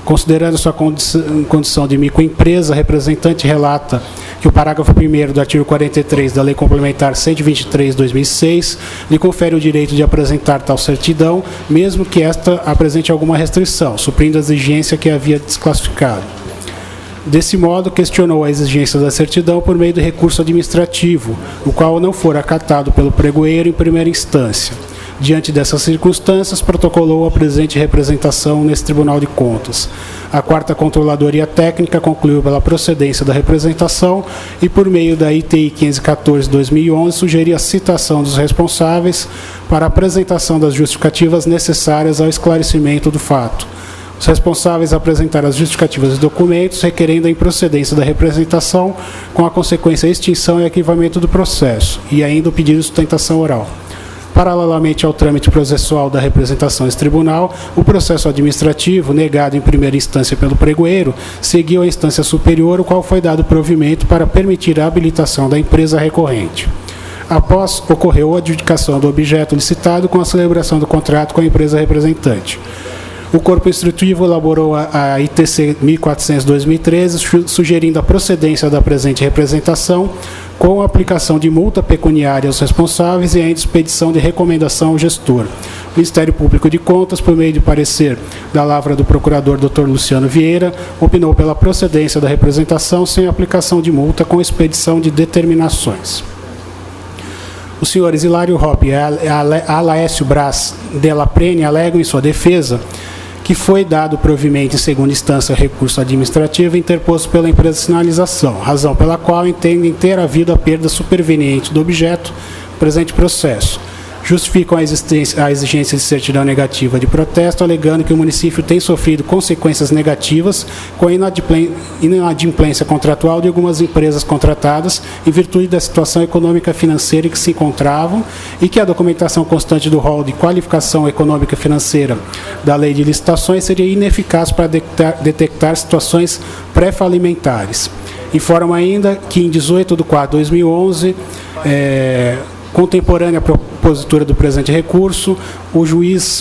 Considerando sua condição de microempresa, a representante relata que o parágrafo 1º do artigo 43 da Lei Complementar 123/2006 lhe confere o direito de apresentar tal certidão, mesmo que esta apresente alguma restrição, suprindo a exigência que havia desclassificado. Desse modo, questionou a exigência da certidão por meio do recurso administrativo, o qual não for acatado pelo pregoeiro em primeira instância. Diante dessas circunstâncias, protocolou a presente representação nesse Tribunal de Contas. A 4ª Controladoria Técnica concluiu pela procedência da representação e, por meio da ITI 514/2011, sugeriu a citação dos responsáveis para a apresentação das justificativas necessárias ao esclarecimento do fato. O Os responsáveis apresentaram as justificativas e documentos requerendo a improcedência da representação, com a consequência extinção e arquivamento do processo, e ainda o pedido de sustentação oral. Paralelamente ao trâmite processual da representação nesse tribunal, o processo administrativo, negado em primeira instância pelo pregoeiro, seguiu à instância superior, o qual foi dado provimento para permitir a habilitação da empresa recorrente. Após, ocorreu a adjudicação do objeto licitado com a celebração do contrato com a empresa representante. O corpo instrutivo elaborou a ITC 1400/2013, sugerindo a procedência da presente representação, com a aplicação de multa pecuniária aos responsáveis e ainda expedição de recomendação ao gestor. O Ministério Público de Contas, por meio de parecer da lavra do procurador Dr. Luciano Vieira, opinou pela procedência da representação sem aplicação de multa com expedição de determinações. Os senhores Hilário Hoppe e Alaécio Braz Della Prene alegam em sua defesa que foi dado provimento em segunda instância recurso administrativo interposto pela empresa de sinalização, razão pela qual entendem ter havido a perda superveniente do objeto no presente processo. Justificam a exigência de certidão negativa de protesto, alegando que o município tem sofrido consequências negativas com a inadimplência contratual de algumas empresas contratadas em virtude da situação econômica financeira em que se encontravam e que a documentação constante do rol de qualificação econômica financeira da Lei de Licitações seria ineficaz para detectar situações pré-falimentares. Informam ainda que em 18/4/2011, contemporânea à propositura do presente recurso, o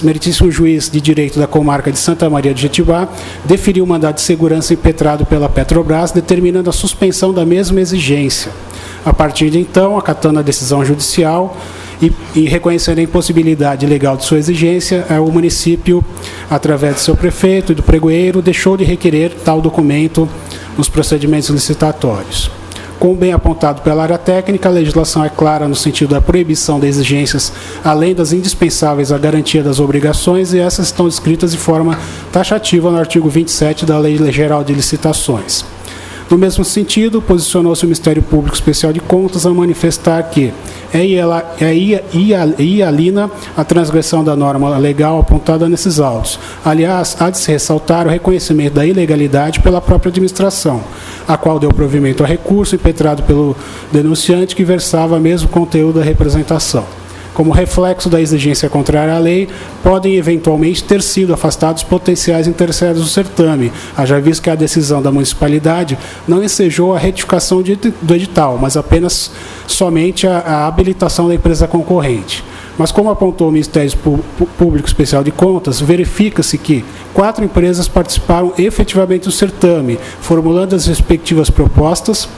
meritíssimo juiz de direito da comarca de Santa Maria de Jetibá deferiu o mandado de segurança impetrado pela Petrobras, determinando a suspensão da mesma exigência. A partir de então, acatando a decisão judicial e reconhecendo a impossibilidade legal de sua exigência, o município, através de seu prefeito e do pregoeiro, deixou de requerer tal documento nos procedimentos licitatórios. Como bem apontado pela área técnica, a legislação é clara no sentido da proibição de exigências, além das indispensáveis à garantia das obrigações, e essas estão descritas de forma taxativa no artigo 27 da Lei Geral de Licitações. No mesmo sentido, posicionou-se o Ministério Público Especial de Contas a manifestar que ialina a transgressão da norma legal apontada nesses autos. Aliás, há de se ressaltar o reconhecimento da ilegalidade pela própria administração, a qual deu provimento a recurso impetrado pelo denunciante que versava o mesmo conteúdo da representação. Como reflexo da exigência contrária à lei, podem eventualmente ter sido afastados potenciais interessados do certame, haja visto que a decisão da municipalidade não ensejou a retificação do edital, mas apenas somente a habilitação da empresa concorrente. Mas como apontou o Ministério Público Especial de Contas, verifica-se que 4 empresas participaram efetivamente do certame, formulando as respectivas propostas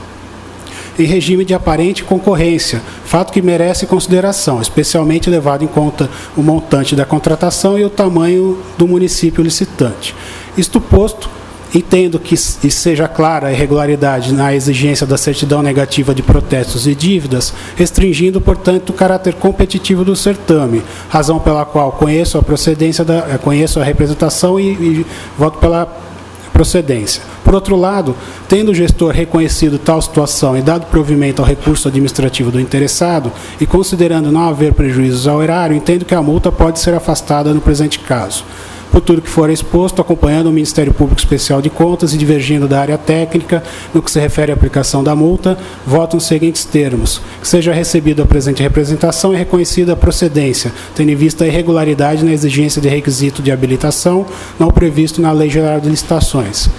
em regime de aparente concorrência, fato que merece consideração, especialmente levado em conta o montante da contratação e o tamanho do município licitante. Isto posto, entendo que seja clara a irregularidade na exigência da certidão negativa de protestos e dívidas, restringindo, portanto, o caráter competitivo do certame, razão pela qual conheço a representação e voto pela procedência. Por outro lado, tendo o gestor reconhecido tal situação e dado provimento ao recurso administrativo do interessado e considerando não haver prejuízos ao erário, entendo que a multa pode ser afastada no presente caso. Por tudo que for exposto, acompanhando o Ministério Público Especial de Contas e divergindo da área técnica no que se refere à aplicação da multa, voto nos seguintes termos: que seja recebida a presente representação e reconhecida a procedência, tendo em vista a irregularidade na exigência de requisito de habilitação não previsto na Lei Geral de Licitações.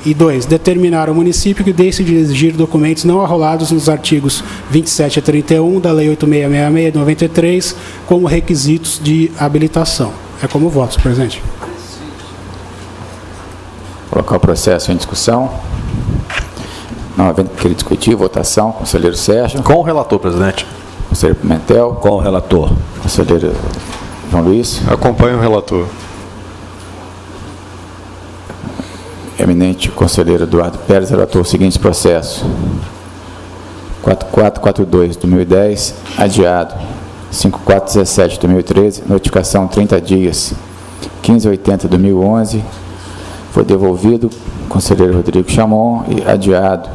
E 2. Determinar ao município que deixe de exigir documentos não arrolados nos artigos 27 a 31 da Lei 8666 de 93 como requisitos de habilitação. É como voto, senhor presidente. Colocar o processo em discussão. Não havendo que discutir, votação. Conselheiro Sérgio. Com o relator, presidente. Conselheiro Pimentel. Com o relator. Conselheiro João Luiz. Acompanho o relator. Eminente conselheiro Eduardo Pérez relatou os seguintes processos: 4442/2010, adiado. 5417/2013, notificação 30 dias. 1580/2011, foi devolvido. Conselheiro Rodrigo Chamon e adiado.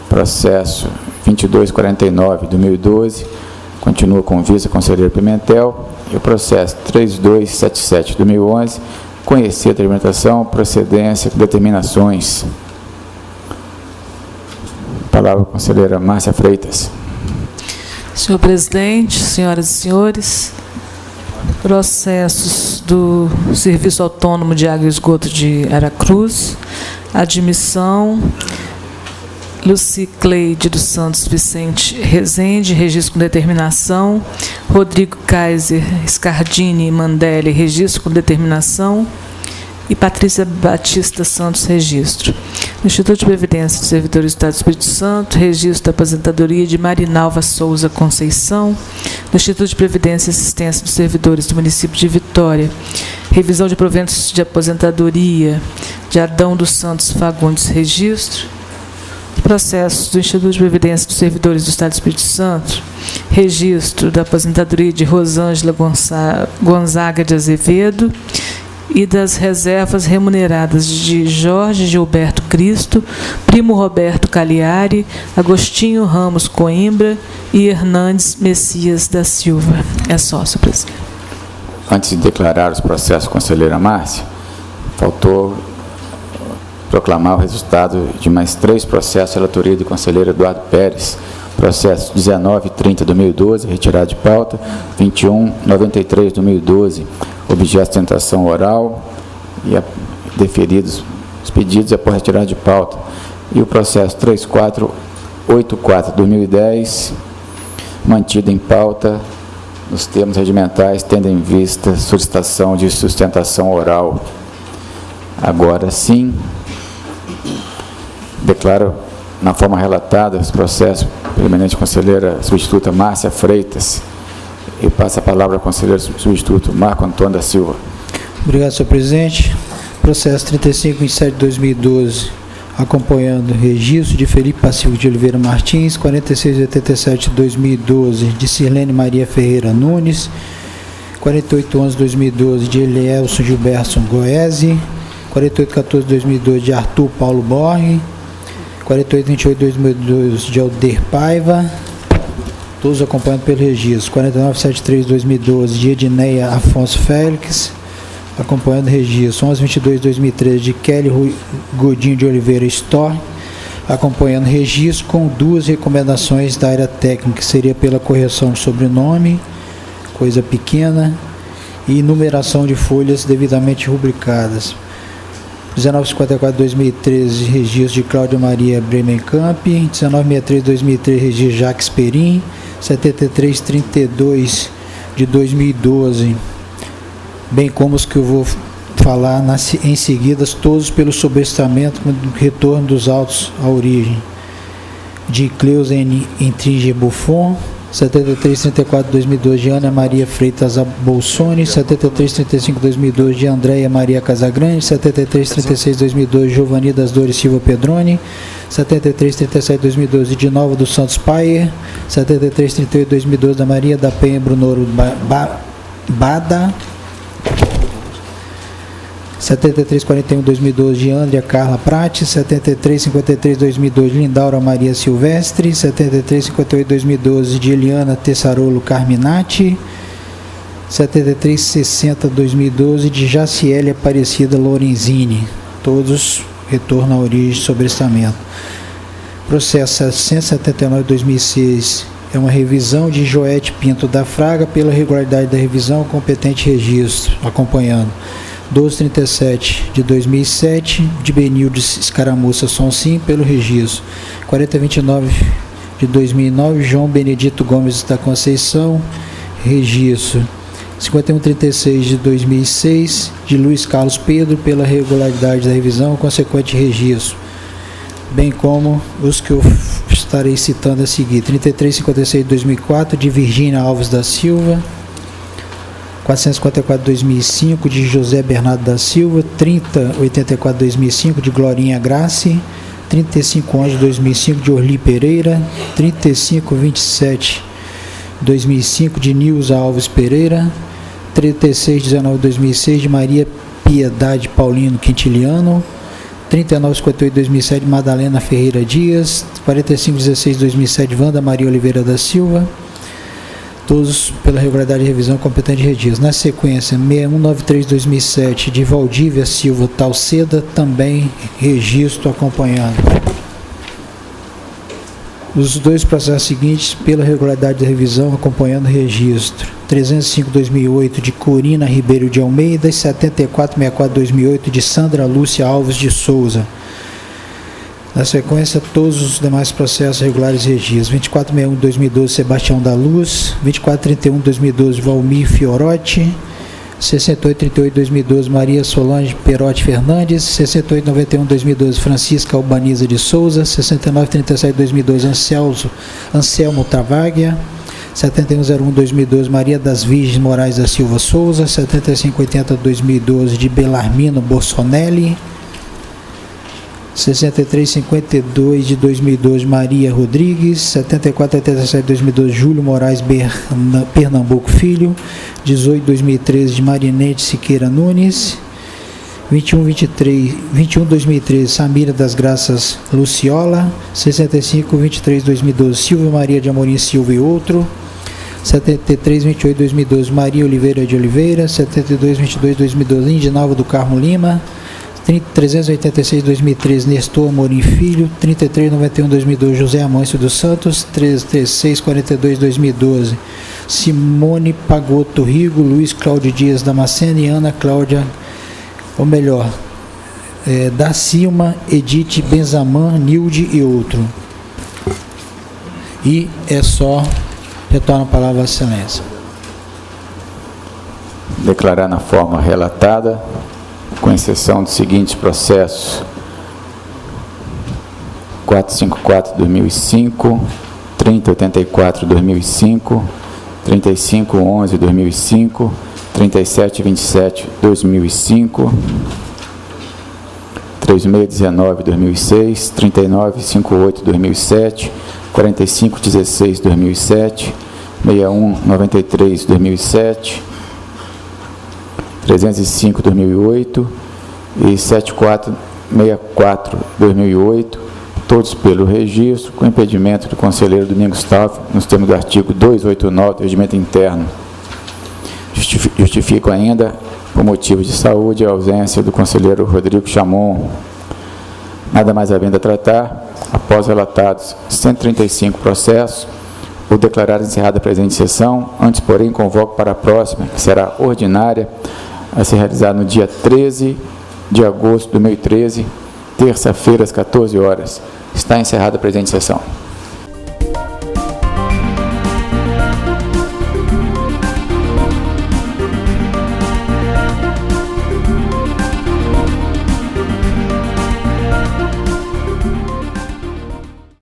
Processo 2249/2012, continua com vice-conselheiro Pimentel. E o processo 3277/2011, conhecer a determinação, procedência, determinações. Palavra à conselheira Márcia Freitas. Senhor presidente, senhoras e senhores, processos do Serviço Autônomo de Água e Esgoto de Aracruz, admissão, Luci Cleide dos Santos Vicente Rezende, registro com determinação, Rodrigo Kaiser Scardini Mandelli, registro com determinação, e Patrícia Batista Santos, registro. No Instituto de Previdência dos Servidores do Estado do Espírito Santo, registro da aposentadoria de Marinalva Souza Conceição. No Instituto de Previdência e Assistência dos Servidores do município de Vitória, revisão de proventos de aposentadoria de Adão dos Santos Fagundes, registro. Processos do Instituto de Previdência dos Servidores do Estado do Espírito Santo, registro da aposentadoria de Rosângela Gonzaga de Azevedo e das reservas remuneradas de Jorge Gilberto Cristo, Primo Roberto Cagliari, Agostinho Ramos Coimbra e Hernandes Messias da Silva. É só, senhor presidente. Antes de declarar os processos, conselheira Márcia, faltou proclamar o resultado de mais 3 processos de relatoria do conselheiro Eduardo Pérez. Processo 1930-2012, retirado de pauta, 2193-2012, objeto de sustentação oral e deferidos os pedidos após retirada de pauta. E o processo 3484-2010, mantido em pauta nos termos regimentais, tendo em vista solicitação de sustentação oral. Agora sim, declaro na forma relatada os processos pela eminente conselheira substituta Márcia Freitas. E passa a palavra ao conselheiro substituto Marco Antônio da Silva. Obrigado, senhor presidente. Processo 3527/2012, acompanhando registro de Felipe Passivo de Oliveira Martins, 4687/2012, de Sirlene Maria Ferreira Nunes, 4811/2012, de Elielson Gilberto Goese, 4814/2012, de Arthur Paulo Borges, 4828/2012, de Alder Paiva, todos acompanhados pelo registro. 4973/2012, de Edneia Afonso Félix, acompanhando o registro. 1122/2013, de Kelly Godinho de Oliveira Storr, acompanhando o registro, com 2 recomendações da área técnica, que seria pela correção de sobrenome, coisa pequena, e numeração de folhas devidamente rubricadas. 1954/2013, registro de Cláudia Maria Bremenkamp. 1963/2013, registro Jacques Perim. 7332 de 2012, bem como os que eu vou falar em seguida, todos pelo sobrestamento do retorno dos autos à origem, de Cleus N. Intriger Buffon. 7334/2012, de Ana Maria Freitas Bolsoni. 7335/2012, de Andréia Maria Casagrande. 7336/2012, Giovanni das Dores Silva Pedroni. 7337/2012, de Nova dos Santos Paier. 7338/2012, da Maria da Penha Brunoro Bada. 7341/2012, de Andrea Carla Prates. 7353/2012, de Lindaura Maria Silvestre. 7358/2012, de Eliana Tessarolo Carminati. 7360/2012, de Jaciele Aparecida Lorenzini, todos retorno à origem, sobrestamento. Processo 779/2006, é uma revisão de Joete Pinto da Fraga, pela regularidade da revisão, competente registro, acompanhando. 1237/2007, de Benildes Escaramuça Sonsim, pelo registro. 4029/2009, João Benedito Gomes da Conceição, registro. 5136/2006, de Luiz Carlos Pedro, pela regularidade da revisão, consequente registro, bem como os que eu estarei citando a seguir. 3356/2004, de Virgínia Alves da Silva. 454/2005, de José Bernardo da Silva. 3084/2005, de Glorinha Grace. 3511/2005, de Orli Pereira. 3527/2005, de Nilza Alves Pereira. 3619/2006, de Maria Piedade Paulino Quintiliano. 3958/2007, de Madalena Ferreira Dias. 4516/2007, de Wanda Maria Oliveira da Silva. todos pela regularidade de revisão competente de registro. Na sequência, 6193/2007 de Valdívia Silva Talceda, também registro acompanhando. Os dois processos seguintes, pela regularidade de revisão, acompanhando registro. 305/2008 de Corina Ribeiro de Almeida e 7464/2008 de Sandra Lúcia Alves de Souza. Na sequência, todos os demais processos regulares e registros. 2461/2012, Sebastião da Luz. 2431/2012, Valmir Fiorotti. 6838/2012, Maria Solange Perotti Fernandes. 6891/2012, Francisca Albaniza de Souza. 6937/2012, Anselmo Travaglia. 7101/2012, Maria das Virgens Moraes da Silva Souza. 7580/2012, de Belarmino Borsonelli. 6352 de 2012, Maria Rodrigues. 7487 de 2012, Júlio Moraes Pernambuco Filho. 18 de 2013 de Marinete Siqueira Nunes. 21 de 2013, Samira das Graças Luciola. 6523 de 2012, Silvia Maria de Amorim Silva e outro. 7328 de 2012, Maria Oliveira de Oliveira. 7222 de 2012, Lindinalva do Carmo Lima. 386 de 2013, Nestor Amorim Filho. 3391 de 2012, José Amâncio dos Santos. 3642 de 2012, Simone Pagotto Rigo, Luiz Cláudio Dias Damasceno e Ana Cláudia, ou melhor, da Silma, Edith Benzaman, Nilde e outro. E é só, retorno a palavra à excelência. Declarar na forma relatada, com exceção dos seguintes processos: 454/2005, 3084/2005, 3511/2005, 3727/2005, 3619/2006, 3958/2007, 4516/2007, 6193/2007, 305/2008 e 7464/2008, todos pelo registro, com impedimento do conselheiro Domingos Taff, nos termos do artigo 289 do Regimento Interno. Justifico ainda, por motivo de saúde, a ausência do conselheiro Rodrigo Chamon. Nada mais havendo a tratar, após relatados 135 processos, vou declarar encerrada a presente sessão. Antes, porém, convoco para a próxima, que será ordinária, a ser realizada no dia 13 de agosto de 2013, terça-feira, às 14 horas. Está encerrada a presente sessão.